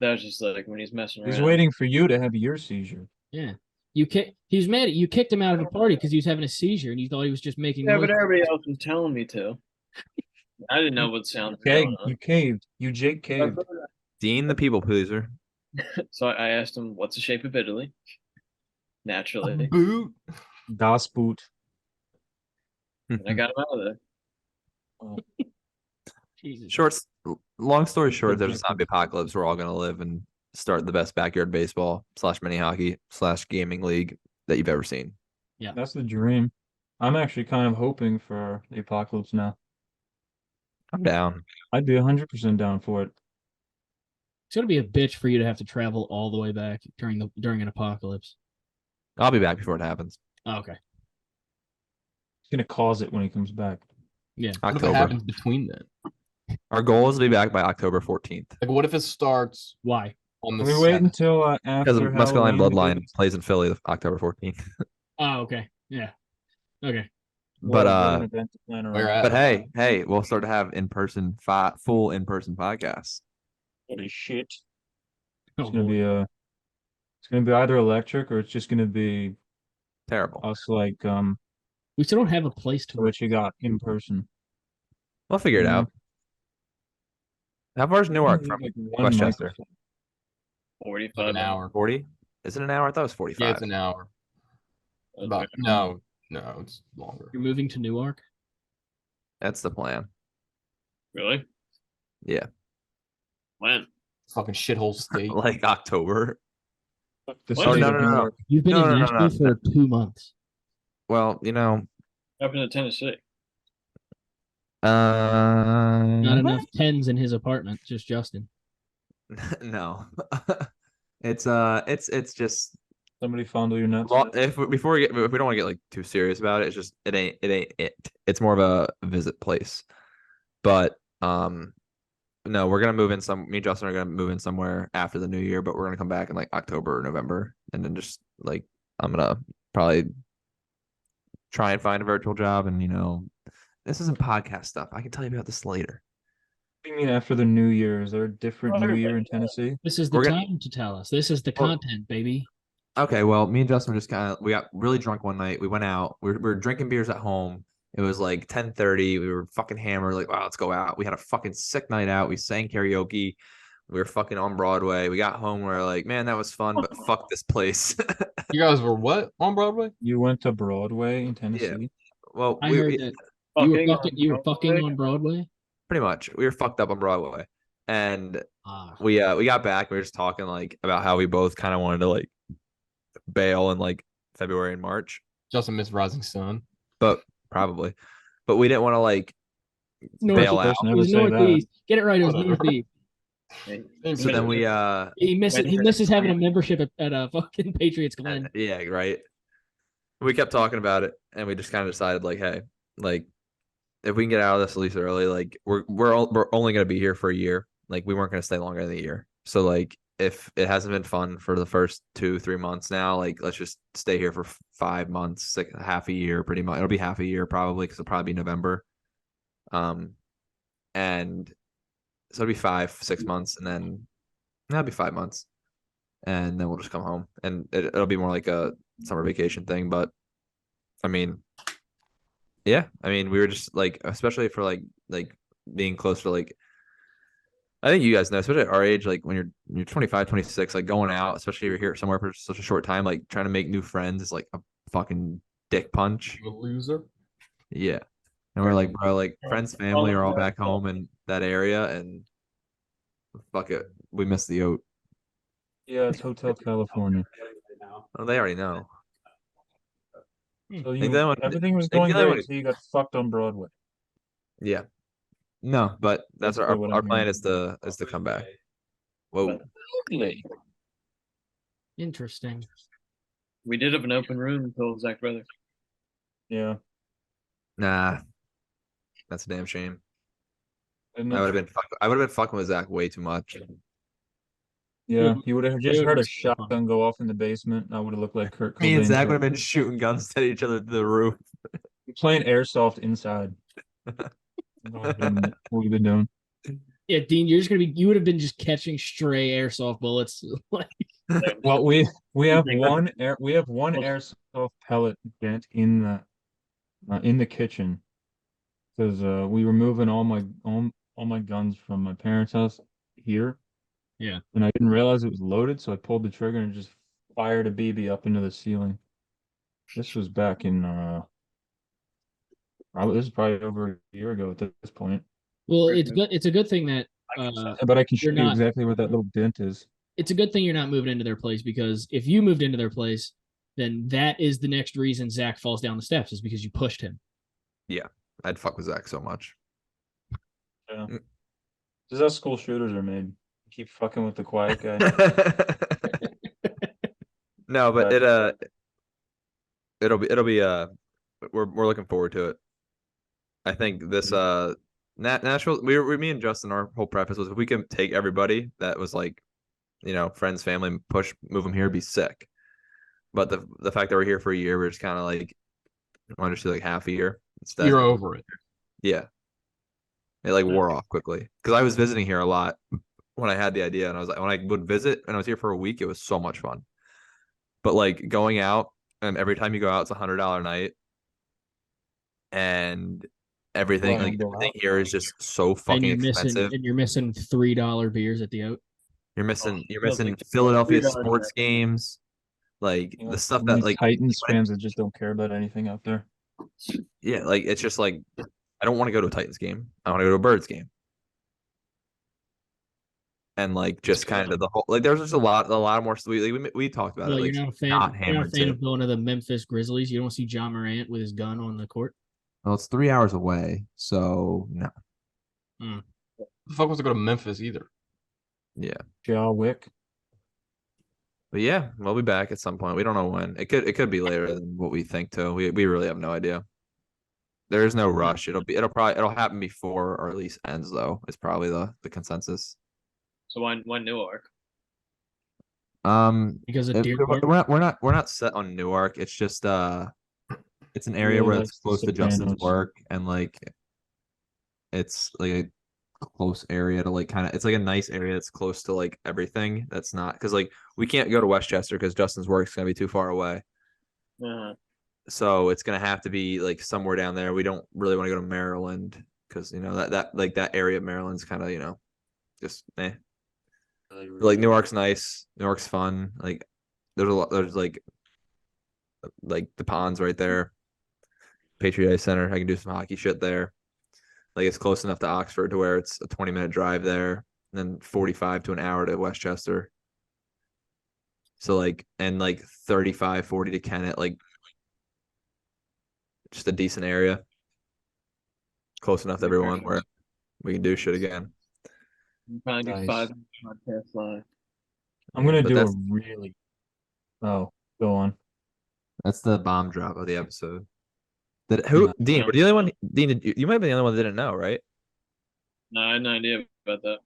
That was just like when he's messing around. He's waiting for you to have your seizure. Yeah. He was mad at you. Kicked him out of a party because he was having a seizure and you thought he was just making Yeah, noise. but everybody else was telling me to. I didn't know what sound was Okay, going you on. caved. You Jake caved. Dean the people pleaser. So I asked him, "What's the shape of Italy?" Naturally, Boot. Das Boot. and I got him out of there. Jesus. Shorts. Long story short, there's a Objective. zombie apocalypse. We're all gonna live and start the best backyard baseball / mini hockey / gaming league that you've ever seen. That's the dream. I'm actually kind of hoping for the apocalypse now. I'm down. I'd be 100% down for it. It's gonna be a bitch for you to have to travel all the way back during an apocalypse. I'll be back before it happens. Oh, okay. It's gonna cause it when he comes back. What if it October. happens between then? Our goal is to be back by October 14th Like, what if it starts Why? on the Can we wait 7th? until because after Muscaline Halloween? Bloodline plays in Philly October 14th. Oh, okay. Yeah. Okay. But, What an event to plan around. Where at? But hey, we'll start to have full in-person podcasts. Holy shit. Oh, It's gonna boy. be it's gonna be either electric or it's just gonna be Terrible. us like We still don't have a place to what you got in person. We'll figure it Yeah. out. How far is Newark from Like one Westchester? microphone. 45 Like an hour. 40? Is it an hour? I thought it was 45. Yeah, it's an hour. minutes. But no, it's longer. You're moving to Newark? That's the plan. Really? Yeah. When? Fucking shithole state. Like October. The What? city No, of no, New no. York. You've been No, in no, no, Nashville no. for 2 months. Well, Up in Tennessee. Not uh, enough tens in his apartment, just Justin. no. It's just Somebody fondle your nuts. if we don't want to get like too serious about it, it's just it ain't it. It's more of a visit place. But no, we're gonna move in me and Justin are gonna move in somewhere after the new year, but we're gonna come back in like October or November, and then just like I'm gonna probably try and find a virtual job and This isn't podcast stuff. I can tell you about this later. What do you mean after the New Year? Is there a different New Year in Perfect. Tennessee? This is the We're gonna- time to tell us. This is the content, baby. Okay, well, me and Justin were just kind of we got really drunk one night. We went out. We were drinking beers at home. It was like 10:30. We were fucking hammered. Like, wow, let's go out. We had a fucking sick night out. We sang karaoke. We were fucking on Broadway. We got home. We were like, man, that was fun, but fuck this place. You guys were what on Broadway? You went to Broadway in Tennessee? Well, I heard that you were fucking on Broadway. pretty much we were fucked up on Broadway, and Ah, we got back. We were just talking like about how we both kind of wanted to like bail in like February and March, Justin missed Rising Sun. but probably, but we didn't want to like north, bail out. Person it ever was say that. northeast. Get it right. It was Whatever. northeast. So then we He misses having a membership at a fucking Patriots Glen. yeah, right. We kept talking about it, and we just kind of decided like, hey, like if we can get out of this at least early, like we're only gonna be here for a year. Like we weren't gonna stay longer than a year. So like if it hasn't been fun for the first 2-3 months now, like let's just stay here for 5 months, like half a year, pretty much. It'll be half a year probably because it'll probably be November. And so it'll be 5-6 months, and then that'll be 5 months, and then we'll just come home, and it'll be more like a summer vacation thing. But I mean, yeah, I mean, we were just like, especially for like being close to like, I think you guys know, especially at our age, like when you're 25, 26, like going out, especially if you're here somewhere for such a short time, like trying to make new friends is like a fucking dick punch. You a loser. Yeah. And we're like, bro, like friends, family are all back home in that area, and fuck it, we missed the oat. Yeah, it's Hotel California. Oh, they already know. So Think that one- everything was think going that great one- until you got fucked on Broadway. Yeah. No, but that's Basically what I'm our plan hearing. is to come back. Whoa. Interesting. We did have an open room until Zach's brother. Yeah. Nah. That's a damn shame. And I would have been fucking with Zach way too much. yeah, you would have just Dude, heard a it was so fun. shotgun go off in the basement. I would have looked like Kurt Me and Cobain Zach would have been shooting guns at each other through the roof. playing airsoft inside. What we've been doing. Yeah, Dean, you would have been just catching stray airsoft bullets. Like, Well, we have one airsoft pellet vent in the kitchen because we were moving all my guns from my parents' house here. Yeah. And I didn't realize it was loaded, so I pulled the trigger and just fired a BB up into the ceiling. This was back in this is probably over a year ago at this point. well, it's good. It's a good thing that But I can show You're you not- exactly where that little dent is. it's a good thing you're not moving into their place, because if you moved into their place, then that is the next reason Zach falls down the steps, is because you pushed him. I'd fuck with Zach so much. Yeah. This is how school shooters are made. Keep fucking with the quiet guy. No, but But- it'll be we're looking forward to it. I think this Nashville, me and Justin, our whole preface was if we can take everybody that was like, you know, friends, family, move them here, be sick. But the fact that we're here for a year, we're just kind of like, I want to do like half a year instead. You're over it. Yeah. It like wore off quickly because I was visiting here a lot when I had the idea, and I was like, when I would visit and I was here for a week, it was so much fun. But like going out, and every time you go out, it's $100 a night, and everything Well, like go everything here is just so fucking expensive. You're missing $3 beers at the out. You're missing feels like Philadelphia $3 sports games, like You know, the stuff so that many like Titans fans that just don't care about anything out there. yeah, like it's just like I don't want to go to a Titans game. I want to go to a Birds game. And like just kind of the whole like there's just a lot more we talked about Well, it. Like you're not a fan. not You're not a hammered fan too. of going to the Memphis Grizzlies. You don't see John Morant with his gun on the court. Well, it's 3 hours away, so no. The fuck was to go to Memphis either? Yeah. Jaw Wick. But yeah, we'll be back at some point. We don't know when. It could be later than what we think too. We really have no idea. There is no rush. It'll happen before our lease ends though, is probably the consensus. So why Newark? Because of If- Deer Park. we're not set on Newark. It's just It's an area Really where likes it's The close to Justin's Sopranos. work, and like it's like a close area to like kind of. It's like a nice area that's close to like everything. That's not because like we can't go to Westchester because Justin's work's gonna be too far away. Uh-huh. So it's gonna have to be like somewhere down there. We don't really want to go to Maryland because that like that area of Maryland's kind of just like Newark's nice. Newark's fun. Like there's a lot. There's like the ponds right there. Patriot Ice Center. I can do some hockey shit there. Like it's close enough to Oxford to where it's a 20-minute drive there, and then 45 to an hour to Westchester. So like and like 35, 40 to Kennett, like just a decent area. Close enough to everyone where we can do shit again. Probably do Nice. 5 podcasts live. I'm gonna But do a that's really. Oh, go on. that's the bomb drop of the episode. Who Yeah. Dean? Were you the only one? Dean, you might have been the only one that didn't know, right? No, I had no idea about that.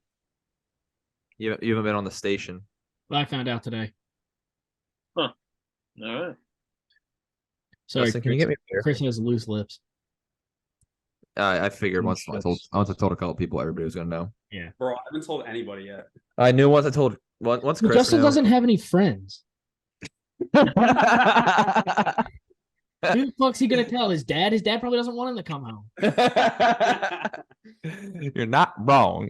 You haven't been on the station. I found out today. All right. Sorry, Justin, can you Chris, get me a beer? Chris has loose lips. I figured Oh, once I told a couple people, everybody was gonna know. Bro, I haven't told anybody yet. I knew once I told once Well, Chris Justin knew. doesn't have any friends. Who the fuck's he gonna tell? His dad? His dad probably doesn't want him to come home. You're not wrong.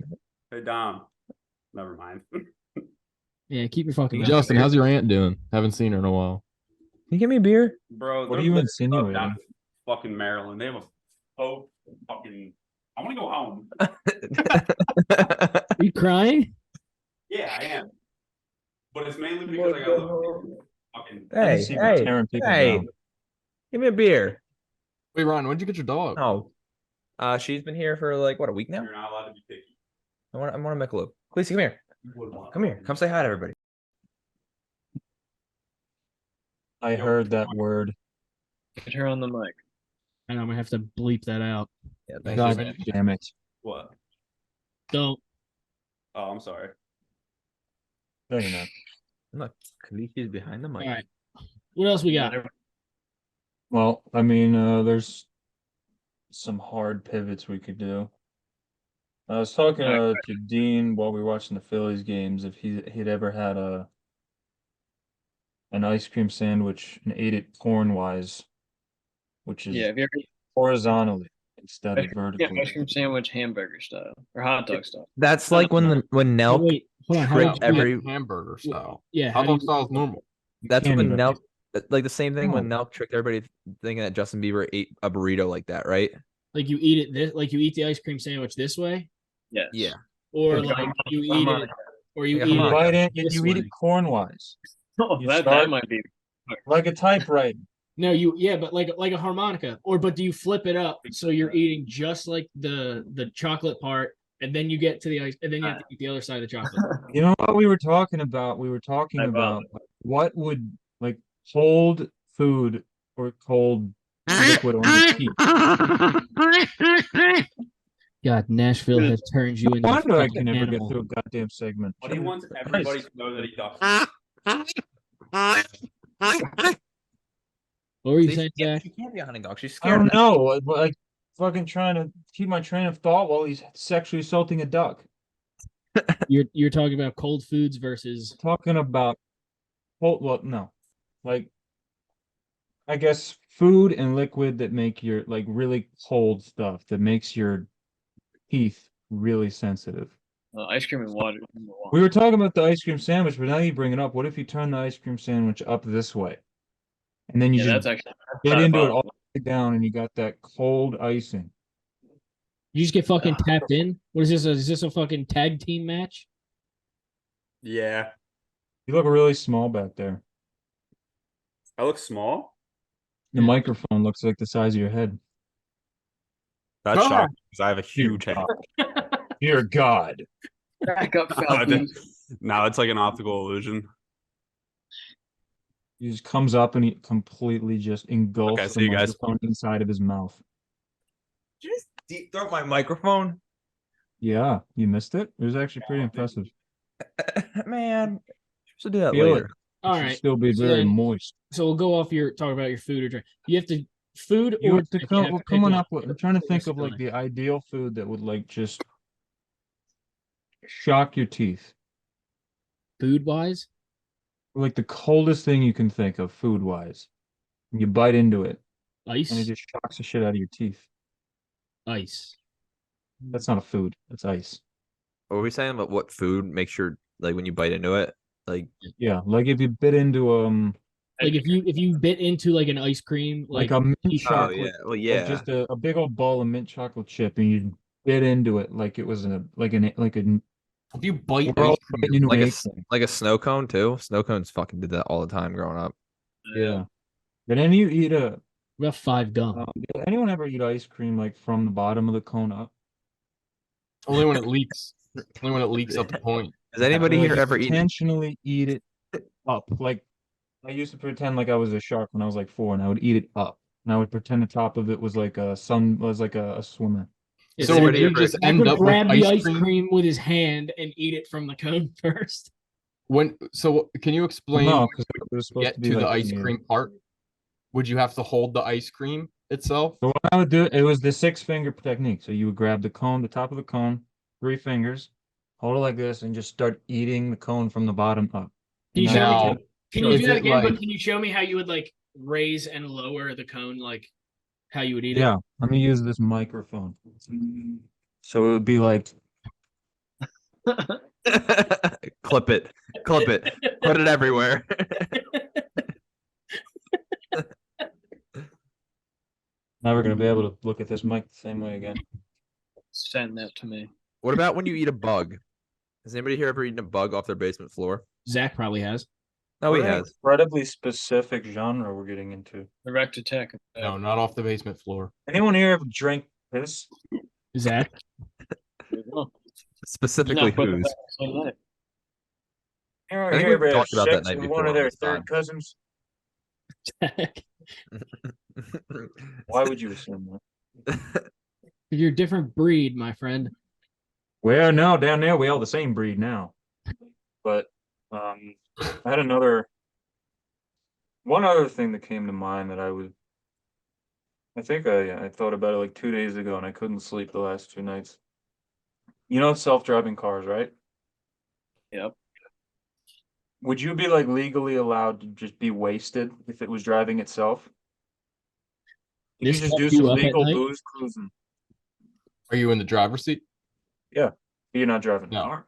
Hey, Dom. Never mind. Yeah, keep your fucking mouth. Justin, how's your aunt doing? Haven't seen her in a while. Can you give me a beer? Bro, What are they're you lit up insinuating? down in fucking Maryland. They have a fucking. I want to go home. Are you crying? Yeah, I am. But it's mainly because I got fucking. Hey, see you hey, tearing people hey! down. Give me a beer. Wait, Ryan, when'd you get your dog? No. She's been here for like what, a week now? You're not allowed to be picky. I want a Michelob. Please come here. Come here. Come say hi to everybody. I heard that word. Get her on the mic. I know I'm gonna have to bleep that out. Yeah, thanks. God Justin. damn it. What? Don't. Oh, I'm sorry. No, you're not. Look, Kaliki's behind the mic. All right. What else we got? Well, I mean, there's some hard pivots we could do. I was talking to Dean while we were watching the Phillies games if he'd ever had an ice cream sandwich and ate it cornwise, which is Yeah, if you ever horizontally instead of yeah, vertically. ice cream sandwich hamburger style or hot dog style. That's like when Nelk Wait, hold on. How tricked do you, every. Hamburger style. yeah, how Hot do you, dog style is normal. That's can't when even- Nelk, like the same thing when No. Nelk tricked everybody thinking that Justin Bieber ate a burrito like that, right? like you eat it this, like you eat the ice cream sandwich this way, Yes. Yeah. or Like like you eat harmonica. it, or you Like a eat You it. harmonica. bite it, This you eat it way. cornwise, Oh, You that start- might be. like a typewriter. No, but like a harmonica, but do you flip it up so you're eating just like the chocolate part, and then you get to the ice, and then you have to eat the other side of the chocolate. You know what we were talking about? We were talking I about like, what would like cold food or cold liquid on your teeth. God, Nashville has turned you into a Why do I fucking can never get animal. through a goddamn segment? But he wants Jesus everybody Christ. to know that he does. What were you See, saying, Zach? she can't be a hunting dog. She's I scared. don't know. Like fucking trying to keep my train of thought while he's sexually assaulting a duck. You're talking about cold foods versus Talking about cold. Well, no, like I guess food and liquid that make your like really cold stuff that makes your teeth really sensitive. Ice cream and water. Number one. We were talking about the ice cream sandwich, but now you bring it up. What if you turn the ice cream sandwich up this way, and then you Yeah, just that's actually get into it all diabolical. the way down, and you got that cold icing? you just get fucking tapped in? What is this? Is this a fucking tag team match? Yeah. You look really small back there. I look small. The microphone looks like the size of your head. That's Ah! shocking because I have a huge head. Dear God. Back up, No, Falcons. it's like an optical illusion. He just comes up and he completely just engulfs Okay, the see you guys. microphone inside of his mouth. Did you just deep throat my microphone? Yeah, you missed it. It was actually pretty impressive. Man, supposed to do that Feel later. it. All It should right. still be So very then- moist. So we'll go off your talk about your food or drink. You have to food You or have to drink, you have we're to pick coming one. up with. I'm trying to Or think of like spilling. the ideal food that would like just shock your teeth. Food wise, Like the coldest thing you can think of food wise. You bite into it and it ice, just shocks the shit out of your teeth. ice. That's not a food. That's ice. What were we saying about what food makes your like when you bite into it? Like Yeah, like if you bit into Like if you bit into like an ice cream, like like a mint piece of- oh yeah, chocolate, well like yeah. just a big old ball of mint chocolate chip, and you bit into it like it was like a If you bite we're ice all cream, biting into Like an a egg s- thing. like a snow cone too. Snow cones fucking did that all the time growing up. Yeah. Did any of you eat we have 5 gum. did anyone ever eat ice cream like from the bottom of the cone up? only when it leaks. Only when it leaks out the point. Has anybody Or, like, here ever eaten? intentionally eat it up? Like I used to pretend like I was a shark when I was like 4, and I would eat it up. And I would pretend the top of it was like a swimmer. Has So would anybody you ever- just Zach end would up with grab the ice ice cream? cream with his hand and eat it from the cone first. Can you explain No, when because it was you supposed get to be to the like ice cream part? Would you have to hold the ice cream itself? So what I would do, it was the 6-finger technique. So you would grab the cone, the top of the cone, 3 fingers, hold it like this, and just start eating the cone from the bottom up. Can you And show that me? Now, would- Can you is do that it again? But like- can you show me how you would like raise and lower the cone, like how you would eat it? Yeah, let me use this microphone. So it would be like, Clip it. Clip it. Put it everywhere. now we're gonna be able to look at this mic the same way again. Send that to me. What about when you eat a bug? Has anybody here ever eaten a bug off their basement floor? Zach probably has. Oh, he What an has. incredibly specific genre we're getting into. Direct attack. No, not off the basement floor. Anyone here ever drank piss? Zach. Specifically whose? Anyone I think here we've ever had talked about that sex night with one before of on their this third time. cousins? Zach. Why would you assume that? You're a different breed, my friend. Well, no, down there we all the same breed now. But I had one other thing that came to mind that I think I thought about it like 2 days ago and I couldn't sleep the last 2 nights. You know self-driving cars, right? Yep. Would you be like legally allowed to just be wasted if it was driving itself? Could you This just kept do you some up at legal night? booze cruising? Are you in the driver's seat? Yeah. You're not driving the No. car.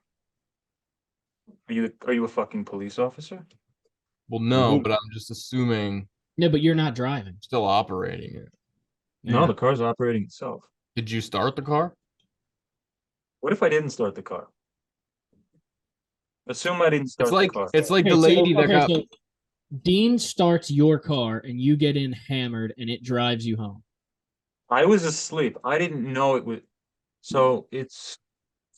Are you a fucking police officer? Well, no, Ooh. but I'm just assuming No, but you're not driving. still operating it. No, Yeah. the car's operating itself. Did you start the car? What if I didn't start the car? Assume I didn't start It's like the car. it's like Okay, the lady that got. so Dean starts your car and you get in hammered and it drives you home. I was asleep. I didn't know it was. So it's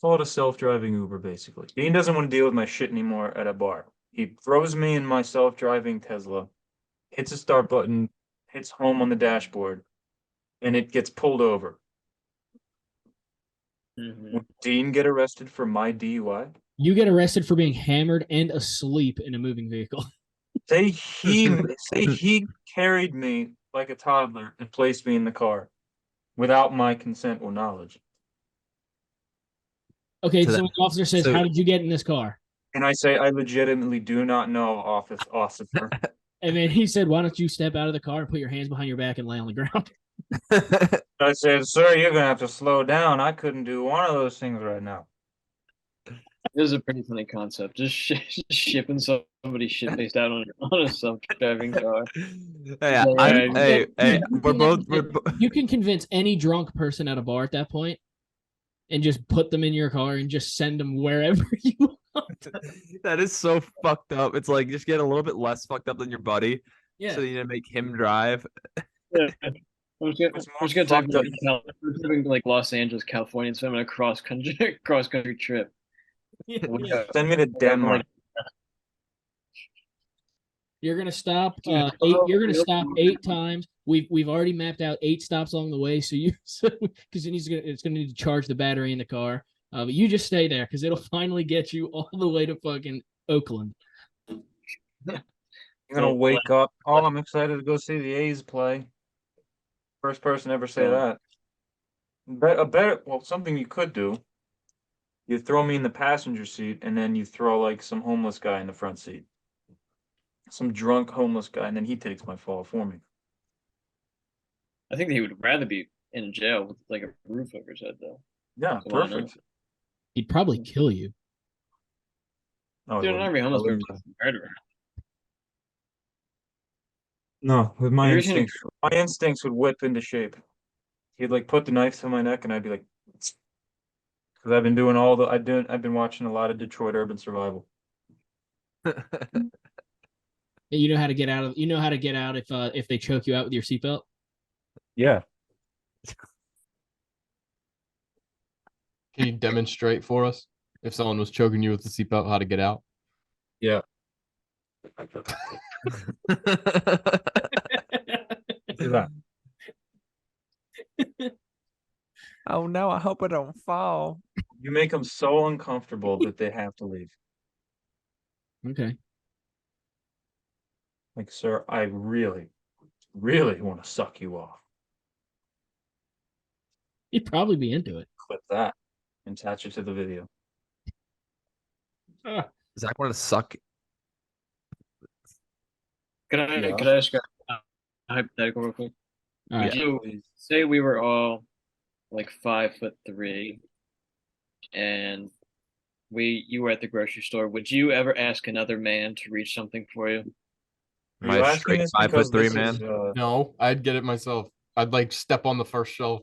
called a self-driving Uber, basically. Dean doesn't want to deal with my shit anymore at a bar. He throws me in my self-driving Tesla, hits a start button, hits home on the dashboard, and it gets pulled over. Mhm. Would Dean get arrested for my DUI? You get arrested for being hammered and asleep in a moving vehicle. Say he carried me like a toddler and placed me in the car without my consent or knowledge. Okay, So so that- the officer says, so- "How did you get in this car?" And I say, I legitimately do not know, officer. And then he said, "Why don't you step out of the car and put your hands behind your back and lay on the ground?" I said, sir, you're gonna have to slow down. I couldn't do one of those things right now. This is a pretty funny concept. Just shipping somebody shit faced out on a self-driving car. Hey, Yeah, hey, You we're can, both. like, We're, bo- You can convince any drunk person at a bar at that point, and just put them in your car and just send them wherever you want. that is so fucked up. It's like just get a little bit less fucked up than your buddy. Yeah. So you need to make him drive. Yeah. I'm just It's gonna talk fucked about we're doing like Los Angeles, California, so I'm on a cross country trip. Yeah. Send me to Denmark. You're gonna stop Dude, You're gonna stop 8 times. We've already mapped out 8 stops along the way. So because it's gonna need to charge the battery in the car. But you just stay there because it'll finally get you all the way to fucking Oakland. You're gonna wake up. Oh, I'm excited to go see the A's play. First person to ever say Yeah. that. A better, well, something you could do. You throw me in the passenger seat, and then you throw like some homeless guy in the front seat. Some drunk homeless guy, and then he takes my fall for me. I think that he would rather be in a jail with like a roof over his head, though. Yeah, So why not? perfect. He'd probably kill you. No, he Dude, not wouldn't. every I homeless wouldn't. person's a murderer. No, with Have you ever seen my instincts would whip into shape. He'd like put the knife to my neck, and I'd be like, because I've been doing I've been watching a lot of Detroit urban survival. You know how to get out of. You know how to get out if they choke you out with your seatbelt. Yeah. Can you demonstrate for us if someone was choking you with the seatbelt how to get out? Yeah. Do that. Oh no, I hope I don't fall. You make them so uncomfortable that they have to leave. Okay. Like, sir, I really, really want to suck you off. He'd probably be into it. Clip that and attach it to the video. Zach want to suck. Could I Yeah. could I ask a hypothetical real quick? All Would right. you Please. say we were all like 5'3" and you were at the grocery store? Would you ever ask another man to reach something for you? Are My you asking straight this 5'3" because this man. is, No, I'd get it myself. I'd like step on the first shelf.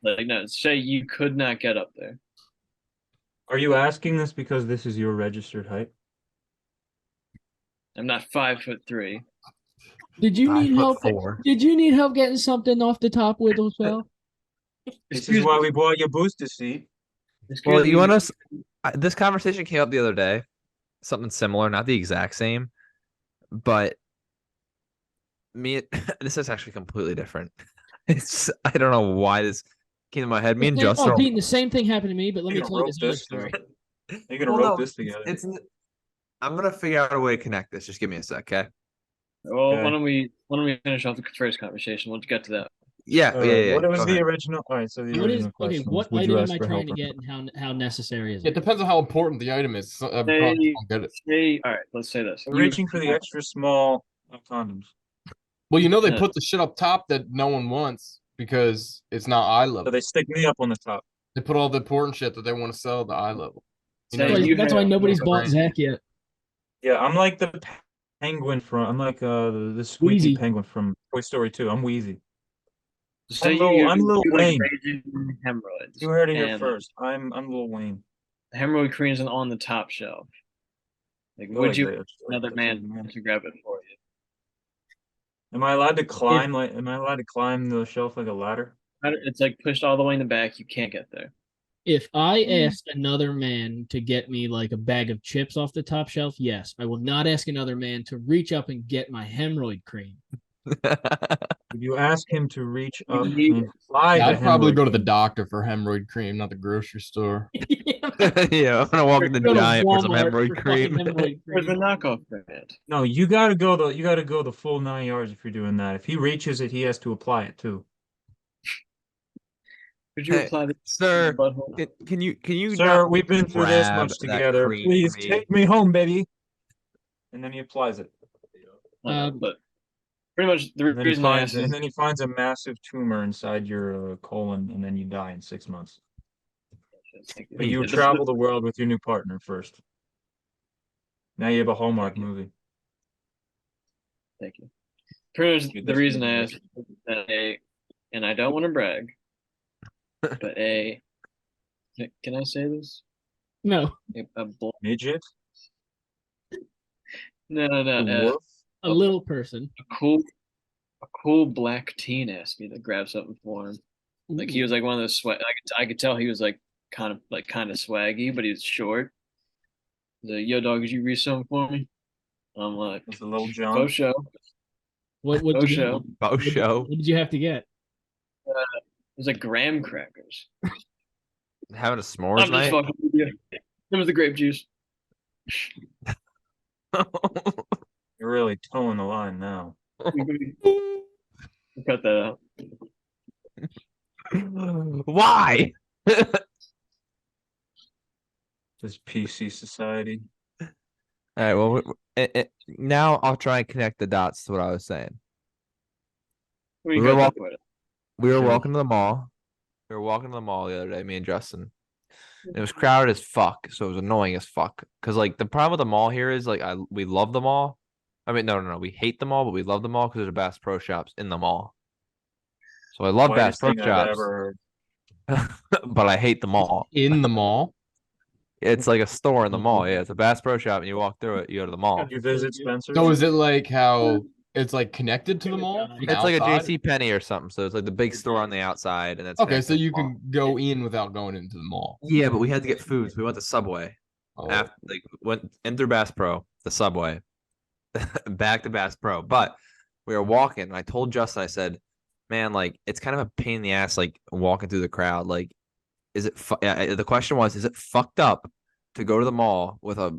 Like, no, say you could not get up there. are you asking this because this is your registered height? I'm not 5'3". Did you need help? 5'4". Did you need help getting something off the top with as well? This is why we bought you a booster seat. Well, you want us? This conversation came up the other day. Something similar, not the exact same, but me. This is actually completely different. It's I don't know why this came to my head. Me and Justin. Oh, Dean, the same thing happened to me, but let me You're tell gonna you rope this other this. story. You're gonna Well, rope no, this together. it's. I'm gonna figure out a way to connect this. Just give me a sec, okay? Well, Okay. why don't we finish off the first conversation? Let's get to that. Yeah, All yeah, right, yeah. what was Go the ahead. original? All right, so the What is original question was, what would you item ask am I for trying help? to get, and how necessary is It it? depends on how important the item is. I probably Say, won't get it. say, all right, let's say this. Reaching for the extra small condoms. Well, you know they No. put the shit up top that no one wants because it's not eye So level. they stick me up on the top. They put all the important shit that they want to sell at the eye level. You know, Say you you That's why have- nobody's bought brand. Zach yet. Yeah, I'm like the penguin from. I'm like the squeaky Wheezy. penguin from Toy Story 2. I'm Wheezy. Say I'm Lil you Wayne. like raging hemorrhoids. You heard it here and first. I'm Lil Wayne. the hemorrhoid cream is on the top shelf. Like, Go would like you that. another That's man like, man. to grab it for you? Am I allowed to climb am I allowed to climb the shelf like a ladder? It's like pushed all the way in the back. You can't get there. If I asked another man to get me like a bag of chips off the top shelf, yes. I will not ask another man to reach up and get my hemorrhoid cream. Would you ask him to reach up need and buy the I'd probably hemorrhoid go to the cream? doctor for hemorrhoid cream, not the grocery store. Yeah, I'm gonna walk in the Go to giant for some Walmart hemorrhoid for fucking cream. hemorrhoid Where's the cream. knockoff brand? No, you gotta go the full 9 yards if you're doing that. If he reaches it, he has to apply it too. Could you Hey, apply the Sir, butthole? can you Sir, not we've been through this grab much that together. cream Please for me? take me home, baby. And then he applies it. I know, Um, but pretty much the And then he reason I finds asked is a massive tumor inside your colon, and then you die in 6 months. But you Yeah, travel the world with your new partner first. Now you have a Hallmark Thank you. movie. Thank you. Pretty much Dude, the that's reason really I good. asked is that and I don't want to brag, but can I say this? No, Midget, No, the wolf. a little person. a cool black teen asked me to grab something for him. Like, he was like one of those swag. I could tell he was like kind of swaggy, but he was short. He's like, "Yo, dog, could you read something for me?" I'm like, It's a little John. "Faux show, What faux did you show." Bow show. what did you have to get? It was like graham crackers. Having a I'm s'mores just night. fucking with you. It was the grape juice. You're really towing the line now. Cut that out. Why? This PC society. All right. Well, now I'll try and connect the dots to what I was saying. We We go were back walking. with it. We were Sure. walking to the mall. We were walking to the mall the other day, me and Justin. And it was crowded as fuck, so it was annoying as fuck. Cause like the problem with the mall here is like we love the mall. I mean, no, we hate the mall, but we love the mall because there's Bass Pro Shops in the mall. So I love Bass Whitest Pro thing I've Shops, ever heard. but I hate the mall. In the mall. It's like a store in the mall. Yeah, it's a Bass Pro Shop, and you walk through it, you go to the mall. Did you visit Spencer's? So is it like how it's like connected to the mall? from It's like a outside? JC Penney or something. So it's like the big store on the outside, and it's Okay, so connected to the you mall. can go in without going into the mall. Yeah, but we had to get food, so we went to Subway. Oh. After like went in through Bass Pro, the Subway, back to Bass Pro. But we were walking, and I told Justin, I said, "Man, like it's kind of a pain in the ass, like walking through the crowd. Like, is it? The question was, is it fucked up to go to the mall with a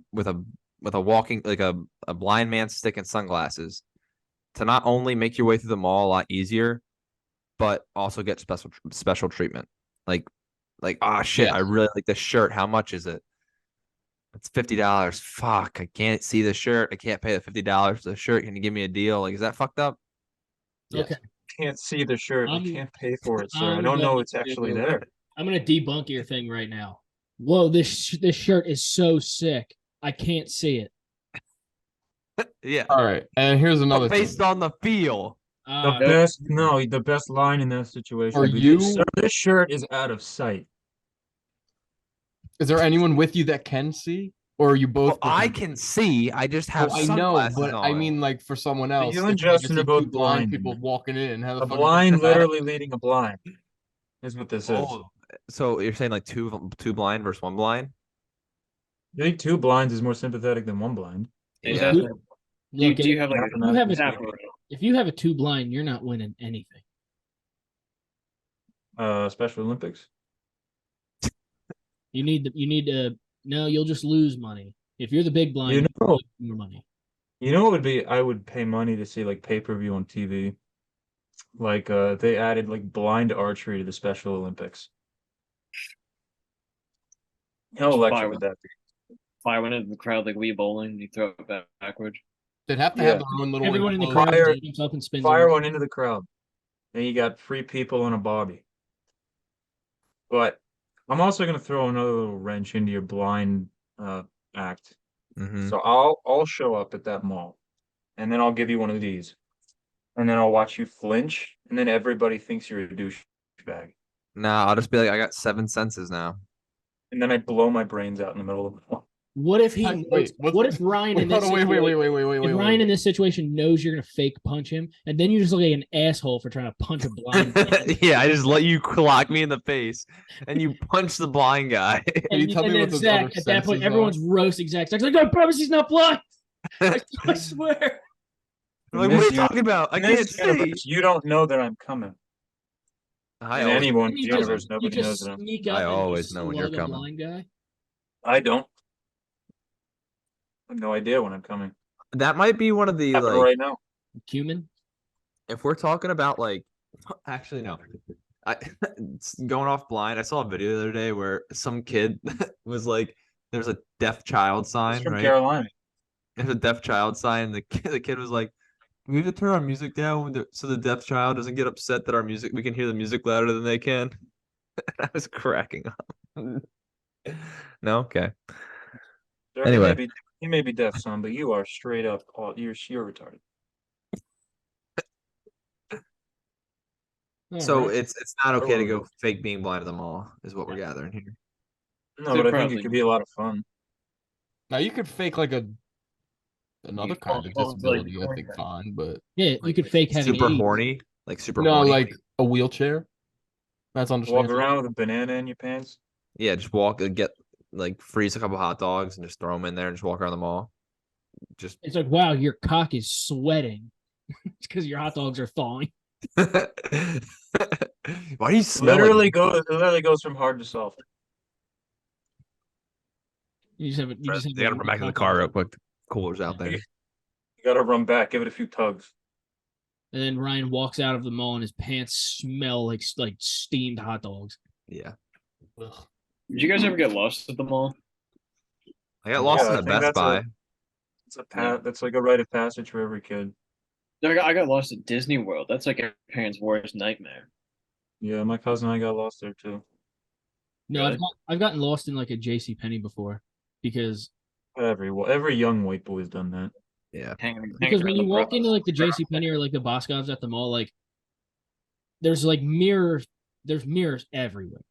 walking like a blind man stick and sunglasses to not only make your way through the mall a lot easier, but also get special treatment? Like, ah, shit, Yeah. I really like this shirt. How much is it? It's $50. Fuck, I can't see the shirt. I can't pay the $50 for the shirt. Can you give me a deal? Like, is that fucked up? Okay. Can't see the shirt. I I'm- can't pay for it, sir. I I'm don't know going it's actually to- there. I'm gonna debunk your thing right now. Whoa, this shirt is so sick. I can't see it. Yeah. All right, and here's another But based thing. on the feel. The best line in that situation Are would be, you- "Sir, this shirt is out of sight." Is there anyone with you that can see, or are you both? Well, I pretending? can see. I just have Oh, I know, sunglasses but on. I mean, like for someone else, you and if, like, I Justin see are both two blind blind. people walking in. How the A fuck blind is that? literally leading a blind is what this is. Oh, so you're saying like two blind versus one blind? I think two blinds is more sympathetic than one blind. Is Yeah. that, Look, do you have like you have a a- tap around? if you have a two blind, you're not winning anything. Special Olympics. You need to no, you'll just lose money. If you're the big blind, You you'll know- lose more money. You know what would be? I would pay money to see like pay-per-view on TV. Like they added like blind archery to the Special Olympics. How Just electric buy would that be? Fire one into the crowd like Wii bowling, you throw it backwards. They'd have to Yeah. have their own little. Everyone in the enclosed- crowd Fire- jumps up and spins. Fire around. one into the crowd. And you got three people on a bobby. But I'm also gonna throw another little wrench into your blind act. Mm-hmm. So I'll show up at that mall, and then I'll give you one of these, and then I'll watch you flinch, and then everybody thinks you're a douchebag, Nah, I'll just be like, I got 7 senses now. and then I blow my brains out in the middle of the mall. What if he? Wait, what if Ryan in Wait, this? hold on, wait, situation- wait, If Ryan in this situation knows you're gonna fake punch him, and then you just look like an asshole for trying to punch a blind man. Yeah, I just let you clock me in the face, and you punch the blind guy. Can you tell me then what those Zach, other at that point, senses everyone's roasting Zach. Zach's like, I promise he's not blind. I swear. I'm like, what are you talking about? I In can't this see. universe, you don't know that I'm coming. I In always, anyone's You just- universe, nobody you knows just that I'm. sneak up I and always just know when you're slug a coming. blind guy. I don't. I have no idea when I'm coming. that might be one of the Happen like right now. Cumin. if we're talking about like actually no. I it's going off blind. I saw a video the other day where some kid was like there's a deaf child It's sign, from right? Carolina. There's a deaf child sign. And the kid was like, we have to turn our music down so the deaf child doesn't get upset that we can hear the music louder than they can. I was cracking up. No, okay. Sir, Anyway. he may be deaf, son, but you are straight up. You're retarded. So Alright. it's not okay to go fake being blind at the mall, is what we're gathering here. No, but I think it could be a lot of fun. Now you could fake like another kind of fall into, like, disability, I think, fine, but Yeah, you could fake having Super AIDS. horny, like super no, horny. like a wheelchair. That's Walk understandable. around with a banana in your pants. Yeah, just walk and get like freeze a couple hot dogs and just throw them in there and just walk around the mall. Just It's like, wow, your cock is sweating. It's because your hot dogs are thawing. why do you smell It literally goes from hard to soft. You just have it. You just have They gotta run back in the car real quick. The cooler's out there. You gotta run back, give it a few tugs. And then Ryan walks out of the mall and his pants smell like steamed hot dogs. Yeah. Ugh. Did you guys ever get lost at the mall? I got lost Yeah, in I the think Best that's Buy. that's like a rite of passage for every kid. I got lost at Disney World. That's like a parent's worst nightmare. Yeah, my cousin and I got lost there too. No, Really? I've gotten lost in like a J.C. Penney before because Every young white boy's done that. Yeah. Hanging when around you the walk bro- into like the J.C. Penney or like the Boscovs at the mall, like there's like mirrors. There's mirrors everywhere.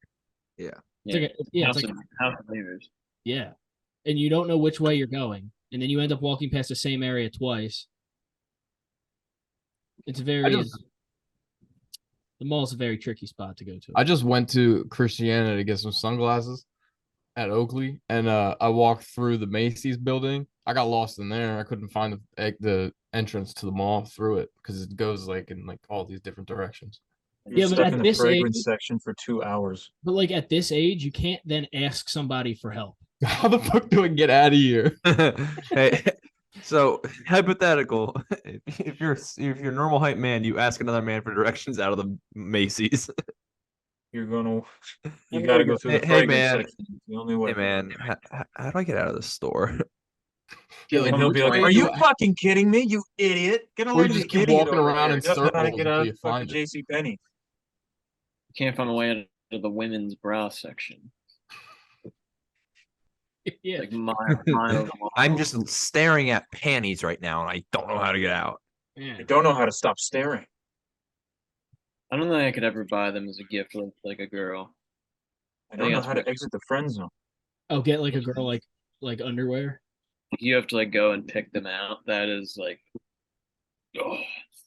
Yeah. It's like House of Leaders. yeah, and you don't know which way you're going, and then you end up walking past the same area twice. It's very the mall's a very tricky spot to go to. I just went to Christiana to get some sunglasses at Oakley, and I walked through the Macy's building. I got lost in there. I couldn't find the entrance to the mall through it because it goes like in like all these different directions. You're but stuck at in the this fragrance age, section for 2 hours. but like at this age, you can't then ask somebody for help. How the fuck do I get out of here? Hey, so hypothetical, if you're a normal height man, you ask another man for directions out of the Macy's. You gotta go through the Hey, fragrance man. section. It's the only way. Hey man, how do I get out of the store? Yeah, like, And he'll be like, which way "Are do you I- fucking kidding me, you idiot? Get a Or load you of just the keep idiot walking over around here. in He doesn't know how to circles get until out you of fucking find it. J.C. Penney. Can't find a way out of the women's bra section. Yeah, Like miles long. I'm just staring at panties right now, and I don't know how to get out. yeah. I don't know how to stop staring. I don't think I could ever buy them as a gift like a girl. I don't think know that's how to what- exit the friend zone. Oh, get like a girl like underwear. You have to like go and pick them out. That is like, oh,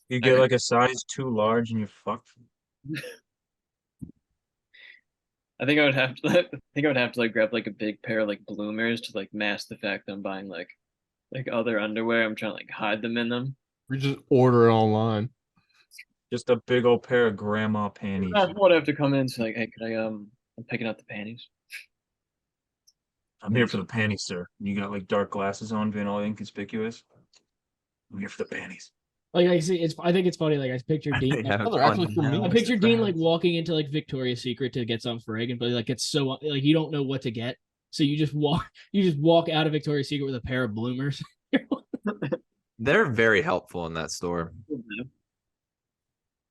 You get like a size too large and you're fucked. I think I would have to. I think I would have to like grab like a big pair of like bloomers to like mask the fact that I'm buying like other underwear. I'm trying to like hide them in them. We just order it online. Just a big old pair of grandma panties. That's what I have to come in and say, like, hey, could I I'm picking out the panties. I'm here for the panties, sir. You got like dark glasses on, being all inconspicuous. I'm here for the panties. Like I see, I think it's funny. Like I picture Dean. Yeah, Oh, they're actually for me. I picture Dean like walking into like Victoria's Secret to get something for Reagan, but like it's so like you don't know what to get, so you just walk out of Victoria's Secret with a pair of bloomers. They're very helpful in that store.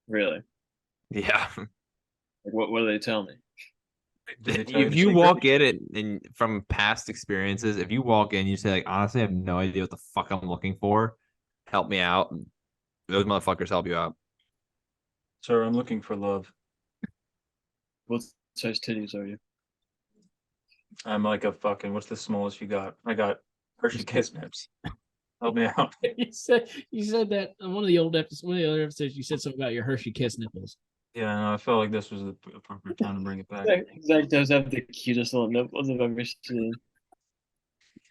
Really? Yeah. Like, what do they tell me? Did they tell you If the you secret? walk in it and from past experiences, if you walk in, you say like, honestly, I have no idea what the fuck I'm looking for. Help me out. Those motherfuckers help you out. Sir, I'm looking for love. What size titties are you? I'm like a fucking, what's the smallest you got? I got Hershey Kiss Nips. Help me out. you said that on one of the other episodes. You said something about your Hershey Kiss nipples. Yeah, no, I felt like this was the appropriate time to bring it back. Zach does have the cutest little nipples I've ever seen.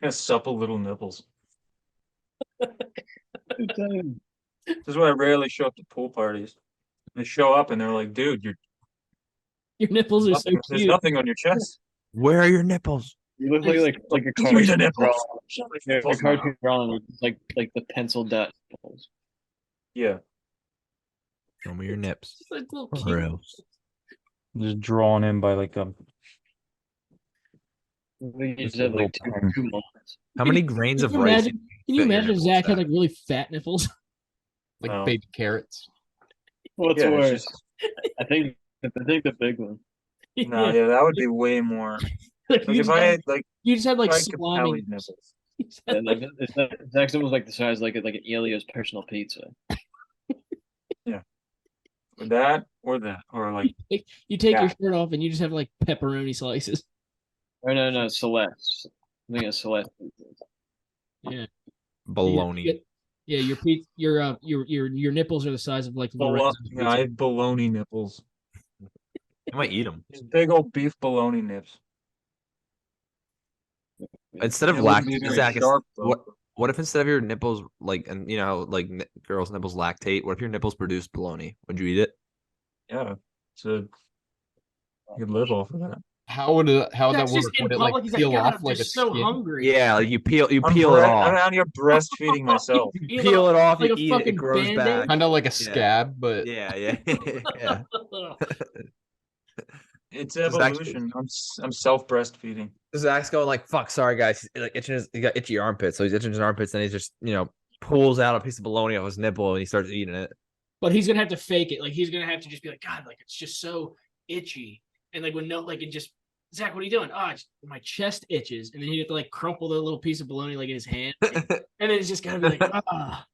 Has supple little nipples. Good time. This is why I rarely show up to pool parties. They show up and they're like, dude, Your nipples are so there's cute. nothing on your chest. Where are your nipples? You look like a Give me the cartoon nipples. drawing. Show me Yeah, a nipples now. cartoon drawing with like the pencil dot nipples. Yeah. Show me your nips. It's like little Or cute. else. Just drawn in by like a You Just just a have like little pen. two moments. How many grains of Can you rice? imagine? Can you fit your imagine if nipples Zach had at? like really fat nipples? Like No. baby carrots. What's yeah, it's worse? just, I think the big one. no, yeah, that would be way more. Like, Like if I had like you just had like if I had salami. Capelli's nipples. You just had, And like Zach's almost like the size like an Elio's personal pizza. Or that or like you take your Yeah. shirt off and you just have like pepperoni slices. Or no, Celeste. I think it's Celeste. Yeah. Baloney. Yeah, your nipples are the size of like bologna. Lorenzo's Yeah, I pizza. have bologna nipples. I might eat them. These big old beef bologna nips. Instead of They wouldn't be lactate, very Zach, sharp, though. what if instead of your nipples, like, and you know, how, like girls' nipples lactate? What if your nipples produce bologna? Would you eat it? Yeah, so you could live off of that. How would that That's work? just in Would it like public. He's like, peel God, off I'm like a just so skin? hungry. Yeah, like you peel it I'm off. out here breastfeeding myself. You peel it off, like you a eat it, it fucking grows Band-Aid? back. Kind of like a Yeah. scab, but Yeah, yeah, yeah. It's This is actually- evolution. I'm self breastfeeding. Zach's going like, "Fuck, sorry guys." He's like itching he got itchy armpits, so he's itching his armpits, and he just pulls out a piece of bologna off his nipple and he starts eating it. But he's gonna have to fake it. Like he's gonna have to just be like, God, like it's just so itchy. And like when it just Zach, what are you doing? Oh, my chest itches. And then he'd have to like crumple the little piece of bologna like in his hand. And then it's just gotta be like, ah.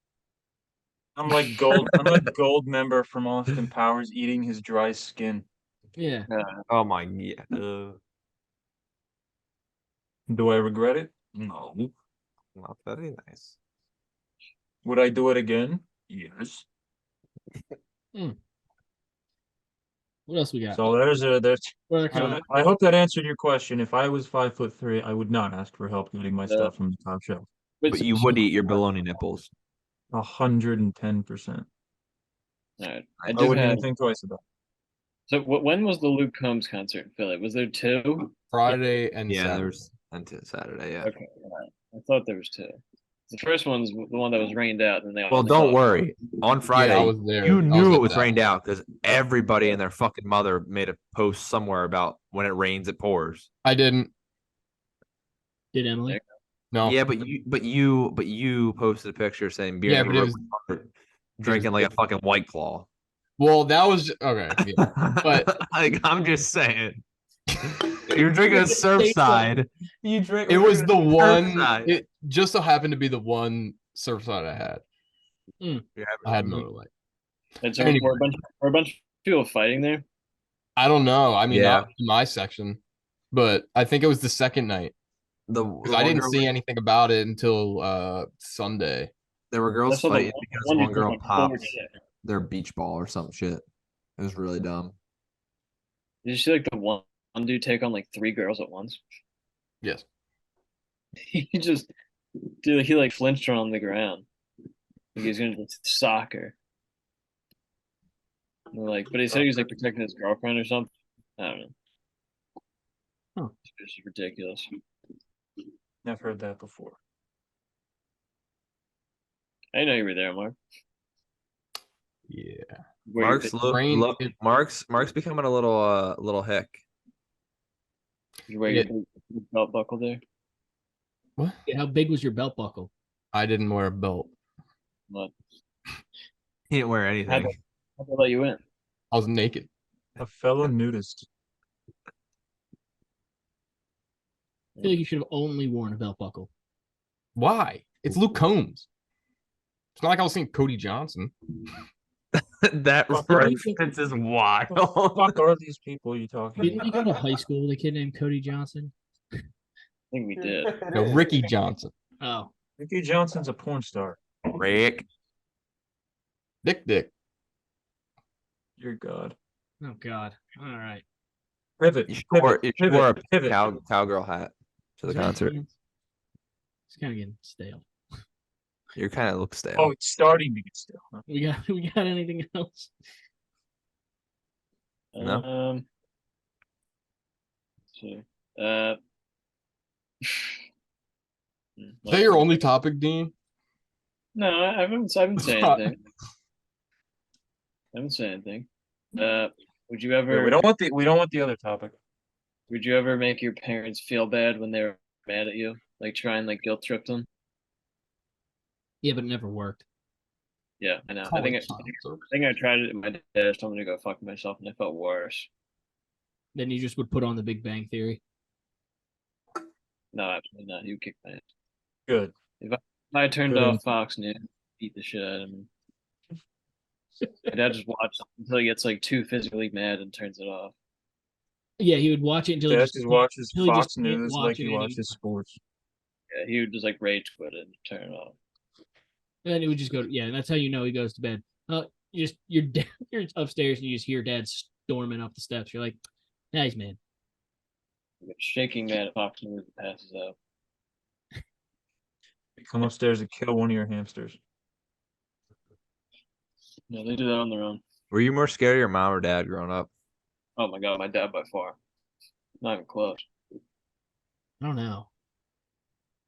I'm like gold member from Austin Powers eating his dry skin. Yeah. Oh my yeah. Do I regret it? No. Not very nice. Would I do it again? Yes. What else we got? So there's What other comment? I hope that answered your question. If I was 5'3", I would not ask for help getting my stuff from the top shelf. But you would eat your bologna nipples. 110%. All right. I wouldn't even think twice about So when was the Luke Combs concert in Philly? Was there two? Friday and Yeah, Saturday. there was until Saturday. Yeah. Okay, all right. I thought there was two. The first one's the one that was rained out, and they all Well, don't worry. On Friday, I was there. you I knew was it at was that rained one. out because everybody and their fucking mother made a post somewhere about when it rains, it pours. I didn't. Did Emily? No. Yeah, but you posted a picture saying beer Yeah, never but it broke was- my heart, drinking like a fucking White Claw. Well, that was okay. Yeah. But- like I'm just saying, you're drinking a Surfside. You drink. It was the one. Surfside. It just so happened to be the one Surfside I had. I had Miller Lite. And so Anyway. were a bunch of people fighting there? I don't know. I mean, Yeah. not in my section, but I think it was the second night because I didn't see anything about it until Sunday. There were girls That's what the fighting because one dude was girl like, popped "Forward shit." their beach ball or some shit. It was really dumb. Did you see like the one dude take on like three girls at once? Yes. He just dude, he like flinched her on the ground. Like he's gonna just sock her. And they're like, but he said he was like protecting his girlfriend or something. I don't know. Huh. It's just ridiculous. I've heard that before. I know you were there, Mark. Yeah. Were you- Mark's becoming a little hick. did you wear your belt buckle there? What? Yeah, how big was your belt buckle? I didn't wear a belt. What? He didn't wear How'd anything. they, how'd they let you in? I was naked. A fellow nudist. I feel like you should have only worn a belt buckle. Why? It's Luke Combs. It's not like I was seeing Cody Johnson. That Fuck, reference is What the wild. fuck are these people you talking Didn't you about? go to high school with a kid named Cody Johnson? I think we did. No, Ricky Johnson. Oh, Ricky Johnson's a porn star. Rick. Dick. Dear God. oh God. All right. Pivot. You should wear a pivot. cowgirl hat to the concert. It's kind of getting stale. You kind of look stale. Oh, it's starting to get still. Huh? We got anything else? No. Let's see. Is that your only topic, Dean? No, I haven't saying anything. I haven't said anything. Would you ever? Wait, we don't want the other topic. Would you ever make your parents feel bad when they were mad at you? Like try and like guilt trip them? Yeah, but it never worked. Yeah, I know. I think I tried it. And my dad told me to go fuck myself, and I felt worse. Then you just would put on the Big Bang Theory. No, absolutely not. He would kick my ass. Good. If I turned Good off answer. Fox News, beat the shit out of me. My dad just watches until he gets like too physically mad and turns it off. Yeah, he would watch it until Dad he just watches until he Fox just can't News watch like it he anymore. watches sports. Yeah, he would just like rage quit it and turn it off. And then he would just go. Yeah, and that's how you know he goes to bed. You're you're upstairs and you just hear Dad storming up the steps. You're like, nice man. He gets shaking mad at Fox News and passes out. You come upstairs and kill one of your hamsters. No, they do that on their own. Were you more scared of your mom or dad growing up? Oh my god, my dad by far. Not even close. I don't know.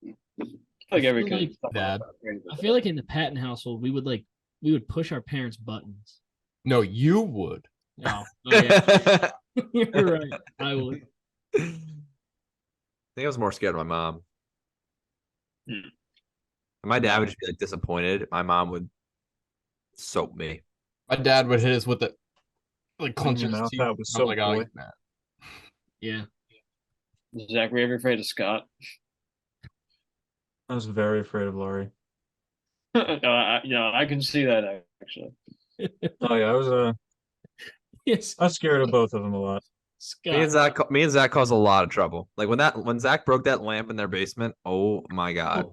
I feel like every feel kid. like- Dad. I feel like in the Patton household, we would push our parents' buttons. No, you would. Oh yeah. You're right. I would. I think I was more scared of my mom. Hmm. My dad would just be like disappointed. My mom would soap me. My dad would hit us with it, like Clean clench your his mouth teeth. out with I'm soap, like, oh, boy. he's mad. Yeah. Zach, were you ever afraid of Scott? I was very afraid of Laurie. I can see that actually. Oh yeah, Yes. I was scared of both of them a lot. Me and Scott. Zach caused a lot of trouble. Like when Zach broke that lamp in their basement. Oh my god!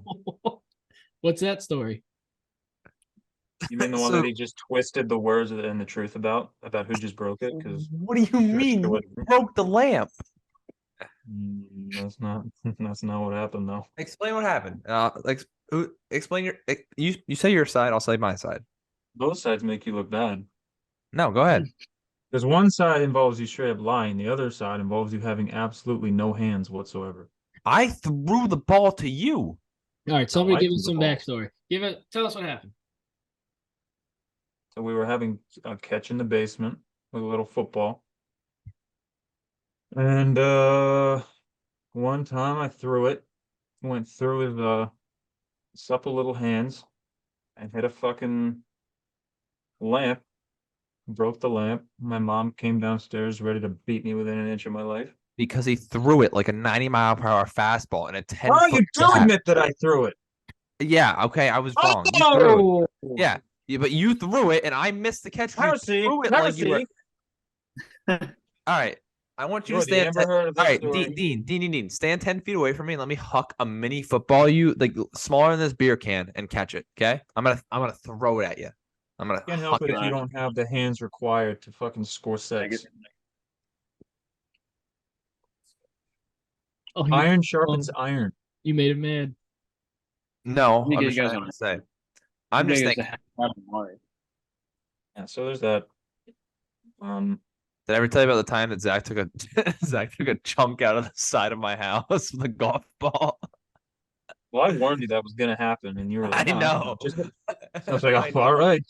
What's that story? You mean the one So- that he just twisted the words and the truth about who just broke it? Because What do you mean? You broke the lamp? that's not that's not what happened though. Explain what happened. Explain your. You say your side. I'll say my side. Both sides make you look bad. No, go ahead. Because one side involves you straight up lying, the other side involves you having absolutely no hands whatsoever. I threw the ball to you. All right, somebody I give threw us the some ball. backstory. Tell us what happened. So we were having a catch in the basement with a little football. And one time I threw it, went through his supple little hands and hit a fucking lamp, broke the lamp. My mom came downstairs ready to beat me within an inch of my life. Because he threw it like a 90-mile-per-hour fastball and a 10 Oh, foot you do gap. admit that I threw it. Yeah, okay, I was wrong. You threw it. Oh, Yeah, but you threw it and I missed the catch. You threw it like you were. All right, I want you You're to the stand. Amber Heard of All this right, story. Dean, stand 10 feet away from me and let me huck a mini football you like smaller than this beer can and catch it. Okay, I'm gonna throw it at you. I'm gonna Can't help huck it it. if you don't have the hands required to fucking score six. Oh, Iron sharpens iron. you made him mad. No, You I'm guys just trying don't- to say. I'm just thinking. Yeah, so there's that. Did I ever tell you about the time that Zach took a Zach took a chunk out of the side of my house with a golf ball? Well, I warned you that was gonna happen, and you were like, I "No, know. Just, I was like, I oh, all know. right,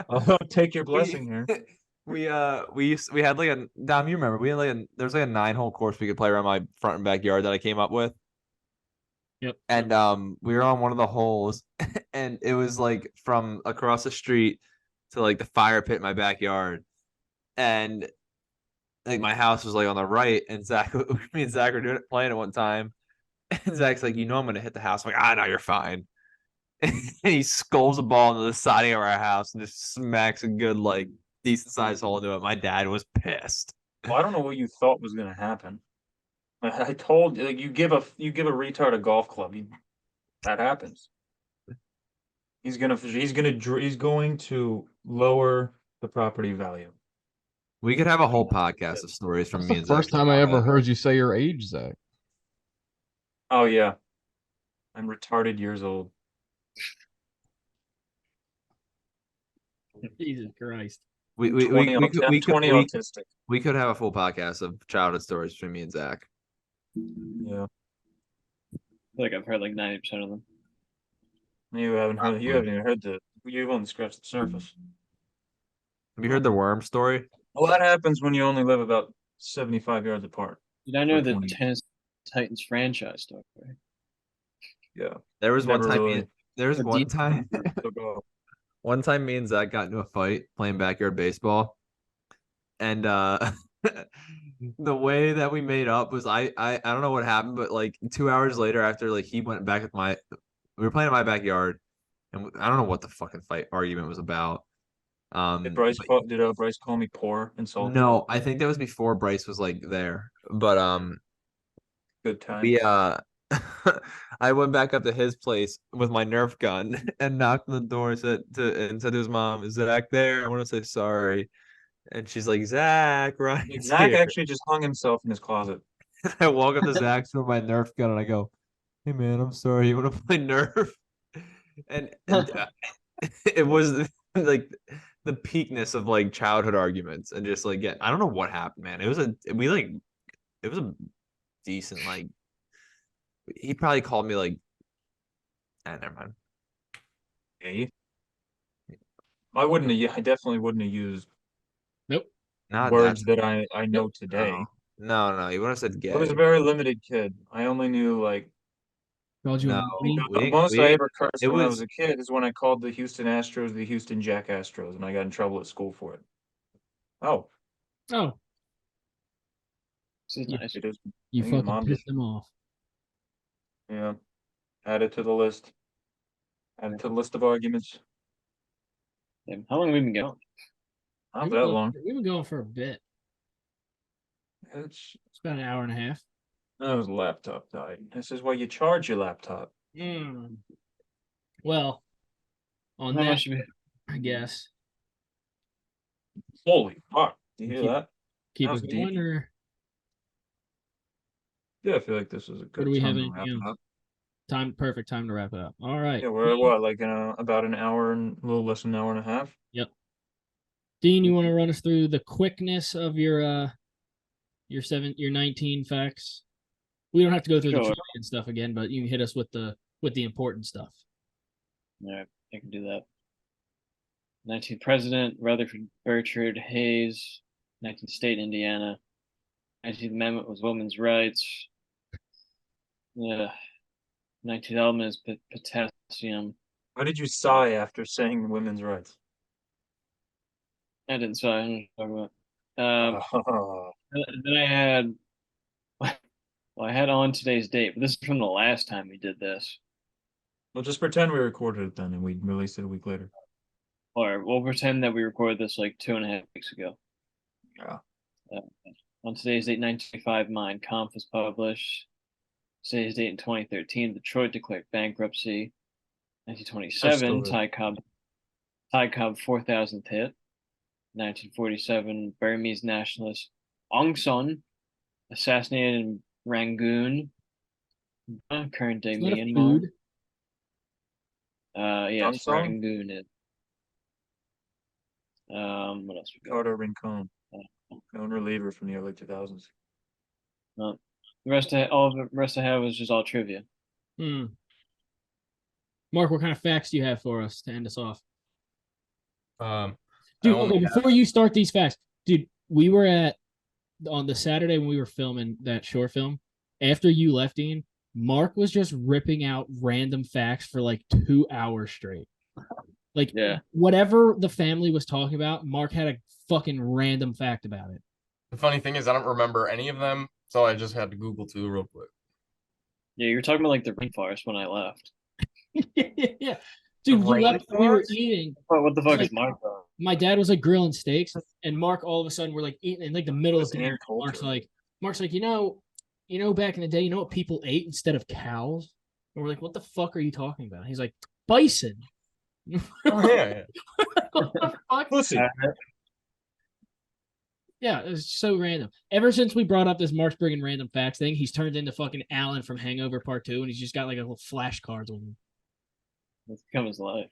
I'll take your blessing here. We had like a Dom, you remember we had like there was like a 9-hole course we could play around my front and backyard that I came up with. Yep. And we were on one of the holes and it was like from across the street to like the fire pit in my backyard. And like my house was like on the right, and me and Zach were doing it playing at one time. And Zach's like, I'm gonna hit the house. I'm like, no, you're fine. And he sculls a ball into the siding of our house and just smacks a good like decent sized hole into it. My dad was pissed. Well, I don't know what you thought was gonna happen. I told you, like, you give a retard a golf club, that happens. He's going to lower the property value. We could have a whole podcast of stories from That's me the and Zach. first time I ever heard you say your age, Zach. Oh yeah, I'm retarded years old. Jesus Christ. We 20 autistic. we could have a full podcast of childhood stories between me and Zach. Yeah, I feel like I've heard like 90% of them. you haven't heard. You haven't even heard you've only scratched the surface. Have you heard the worm story? Well, that happens when you only live about 75 yards apart. Did I know Or the 20. Tennis Titans franchise story? Yeah. There was Never one time. really- There was Or one deep- time. So go. One time, me and Zach got into a fight playing backyard baseball, and the way that we made up was I don't know what happened, but like 2 hours later, after like he went back with we were playing in my backyard, and I don't know what the fucking fight argument was about. Did Bryce call me poor, insulting? No, I think that was before Bryce was like there, but Good time. we I went back up to his place with my Nerf gun and knocked on the door and said to his mom, "Is Zach there? I want to say sorry." And she's like, "Zach, right?" Zach actually just hung himself in his closet. I walk up to Zach with my Nerf gun and I go, "Hey man, I'm sorry. You want to play Nerf?" And it was like the peakness of like childhood arguments and just like I don't know what happened, man. It it was a decent like. He probably called me like. Never mind. Yeah. I wouldn't have. I definitely wouldn't have used Nope. Not words that. that I know today. No. You would have said I was a gay. very limited kid. I only knew like Called you No, a monkey. the most I ever cursed it when I was was a kid is when I called the Houston Astros the Houston Jack Astros, and I got in trouble at school for it. Oh, Oh, This is Yeah. nice. it is. you I think fucking mom pissed just them off. add it to the list. Add it to the list of arguments. Damn, how long have we been going? Not that long. We've been going for a bit. It's It's about an hour and a half. oh, his laptop died. This is why you charge your laptop. Well, on How that, much have we? I guess Holy fuck! Do you hear Keep- that? keep That was it deep. going, or Yeah, I feel like this was a good do we have time to anything wrap it else? up. Perfect time to wrap it up. All right. Yeah, we're at what, like about an hour and a little less than an hour and a half. Yep. Dean, you want to run us through the quickness of your 19 facts? We don't have to go through the Sure. trivia and stuff again, but you can hit us with the important stuff. Yeah, I can do that. 19th president, Rutherford Bertrand Hayes. 19th state, Indiana. 19th amendment was women's rights. Yeah. 19th element is potassium. Why did you sigh after saying women's rights? I didn't say. I don't know what I'm talking about. Oh, Then I had, well, I had on today's date, but this is from the last time we did this. well, just pretend we recorded it then and we released it a week later. Or we'll pretend that we recorded this like 2.5 weeks ago. Yeah. On today's date, 1995, Mein Kampf was published. Today's date in 2013, Detroit declared bankruptcy. 1927, Ty Cobb 4,000th hit. 1947, Burmese nationalist Aung San assassinated in Rangoon, current day Is that a Myanmar. food? Yes, Aung San? Rangoon is. What else we got? Carter Rincon, known reliever from the early 2000s. The rest I have was just all trivia. Mark, what kind of facts do you have for us to end us off? I Dude, only okay, before you start these facts, dude, we were on the Saturday when we were filming that short film. After you left, Dean, Mark was just ripping out random facts for like 2 hours straight. Like, Yeah. whatever the family was talking about, Mark had a fucking random fact about it. The funny thing is, I don't remember any of them, so I just had to Google too real quick. Yeah, you were talking about like the rainforest when I left. Yeah. Dude, you left, we were eating. What the fuck Like- is my phone? My dad was like grilling steaks, and Mark all of a sudden we're like eating in like the middle of That's dinner. Ann Coulter. Mark's like, you know, back in the day, you know what people ate instead of cows? And we're like, what the fuck are you talking about? He's like, bison. Oh, yeah. What the fuck? Pussy. Yeah, it's so random. Ever since we brought up this Mark's bringing random facts thing, he's turned into fucking Alan from Hangover Part 2, and he's just got like a little flashcards on him. It's become his life.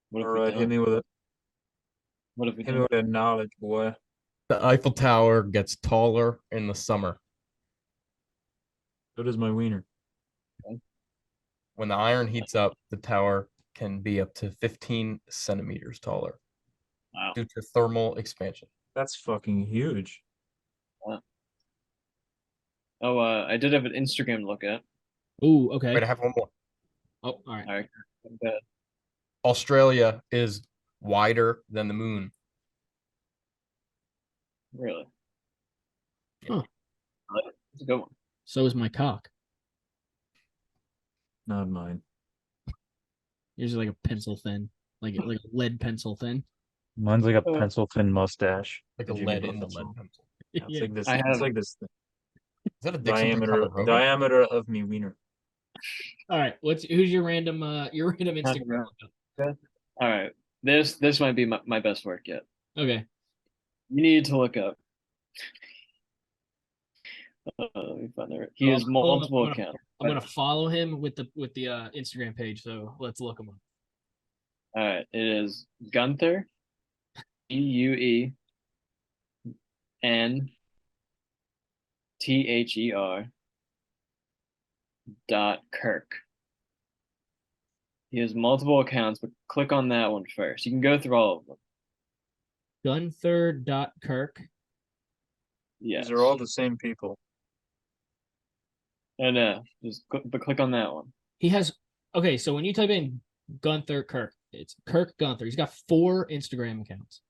What All have we right, done? hit me with it. What have we Hit me done? with that knowledge, boy. The Eiffel Tower gets taller in the summer. So does my wiener. When the iron heats up, the tower can be up to 15 centimeters taller Wow. due to thermal expansion. That's fucking huge. Oh, I did have an Instagram to look at. Ooh, okay. Wait, I have one more. Oh, all right. All right. Bad. Australia is wider than the moon. Really? Huh. That's a good one. So is my cock. Not mine. Yours is like a pencil thin, like a lead pencil thin. Mine's like a pencil thin mustache. Like a Did you lead get in the that lead song? pencil. Yeah, it's like this. I It's have- like this Is that a Dixon diameter of me wiener. All right, who's your random Instagram? All right. This might be my best work yet. Okay. You need to look up. Let me find there. He has multiple accounts. I'm gonna follow him with the Instagram page. So let's look him up. All right. It is Gunther, THER .Kirk. He has multiple accounts, but click on that one first. You can go through all of them. Gunther.Kirk. Yes. These are all the same people. I know. But click on that one. He has okay, so when you type in Gunther Kirk, it's Kirk Gunther. He's got 4 Instagram accounts.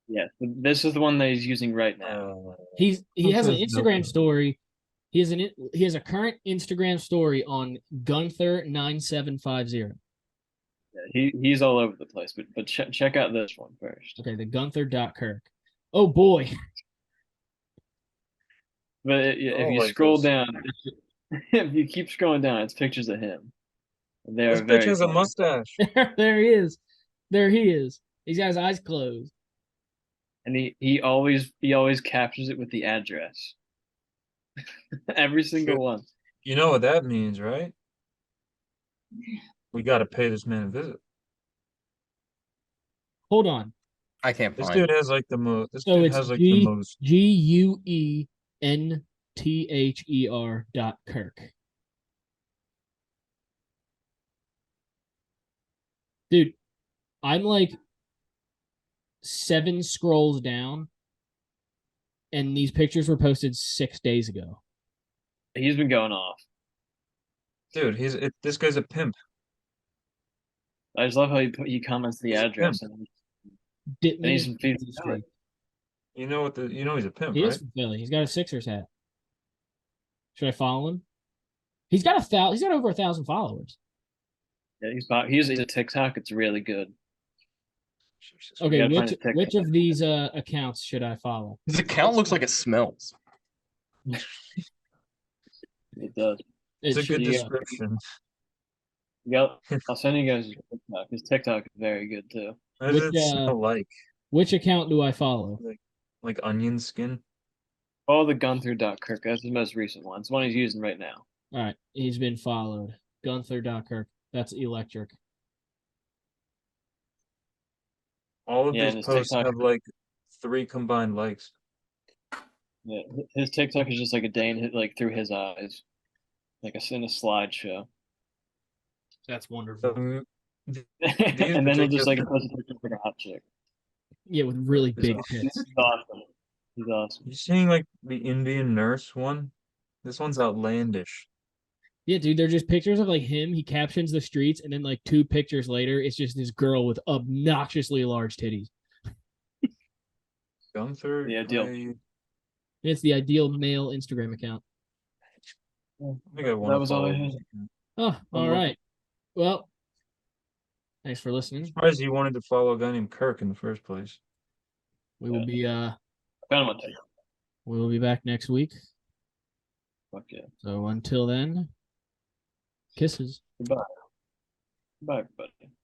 Yeah, this is the one that he's using right now. He has an says no. Instagram story. He has a current Instagram story on Gunther9750. Yeah, he's all over the place, but check out this one first. Okay, the Gunther.Kirk. Oh boy. But if you like scroll this. down, if you keep scrolling down, it's pictures of him. They're This bitch very has a funny. mustache. There he is. There he is. He's got his eyes closed. And he always captures it with the address. Every single Shit. one. You know what that means, right? We got to pay this man a visit. Hold on. I can't This find dude it. has like the most. This So dude it's has like the most. GUENTHER.Kirk. Dude, I'm like 7 scrolls down, and these pictures were posted 6 days ago. He's been going off. Dude, this guy's a pimp. I just love how he comments the He's a address pimp. and Dittman he's from Phoenix. Industry. You know he's a pimp, He right? is from Philly. He's got a Sixers hat. Should I follow him? He's got over 1,000 followers. Yeah, he's a TikTok. It's really good. Jesus Okay, gotta find his which of these accounts should I follow? His account looks like it smells. It does. It's a good yeah. description. I'll send you guys his TikTok. His TikTok is very good too. What does Which, it smell like? Which account do I follow? Like onion skin? Follow the Gunther.Kirk. That's the most recent one. It's the one he's using right now. All right, he's been followed. Gunther.Kirk. That's electric. All of Yeah, and these his posts TikTok- have like 3 combined likes. Yeah, his TikTok is just like a day in like through his eyes, like in a slideshow. That's wonderful. Um, And then he'll just like particular- post a picture of like a hot chick. Yeah, with really Is big it- tits. He's awesome. He's awesome. You seeing like the Indian nurse one? This one's outlandish. Yeah, dude, they're just pictures of like him. He captions the streets, and then like 2 pictures later, it's just this girl with obnoxiously large titties. Gunther. The ideal. It's the ideal male Instagram account. I think I want That to was all I follow had. this account. Oh, all right. Well, thanks for listening. Surprised you wanted to follow a guy named Kirk in the first place. We will be Found him on TikTok. we will be back next week. Fuck yeah. So until then, kisses. Goodbye. Bye, everybody.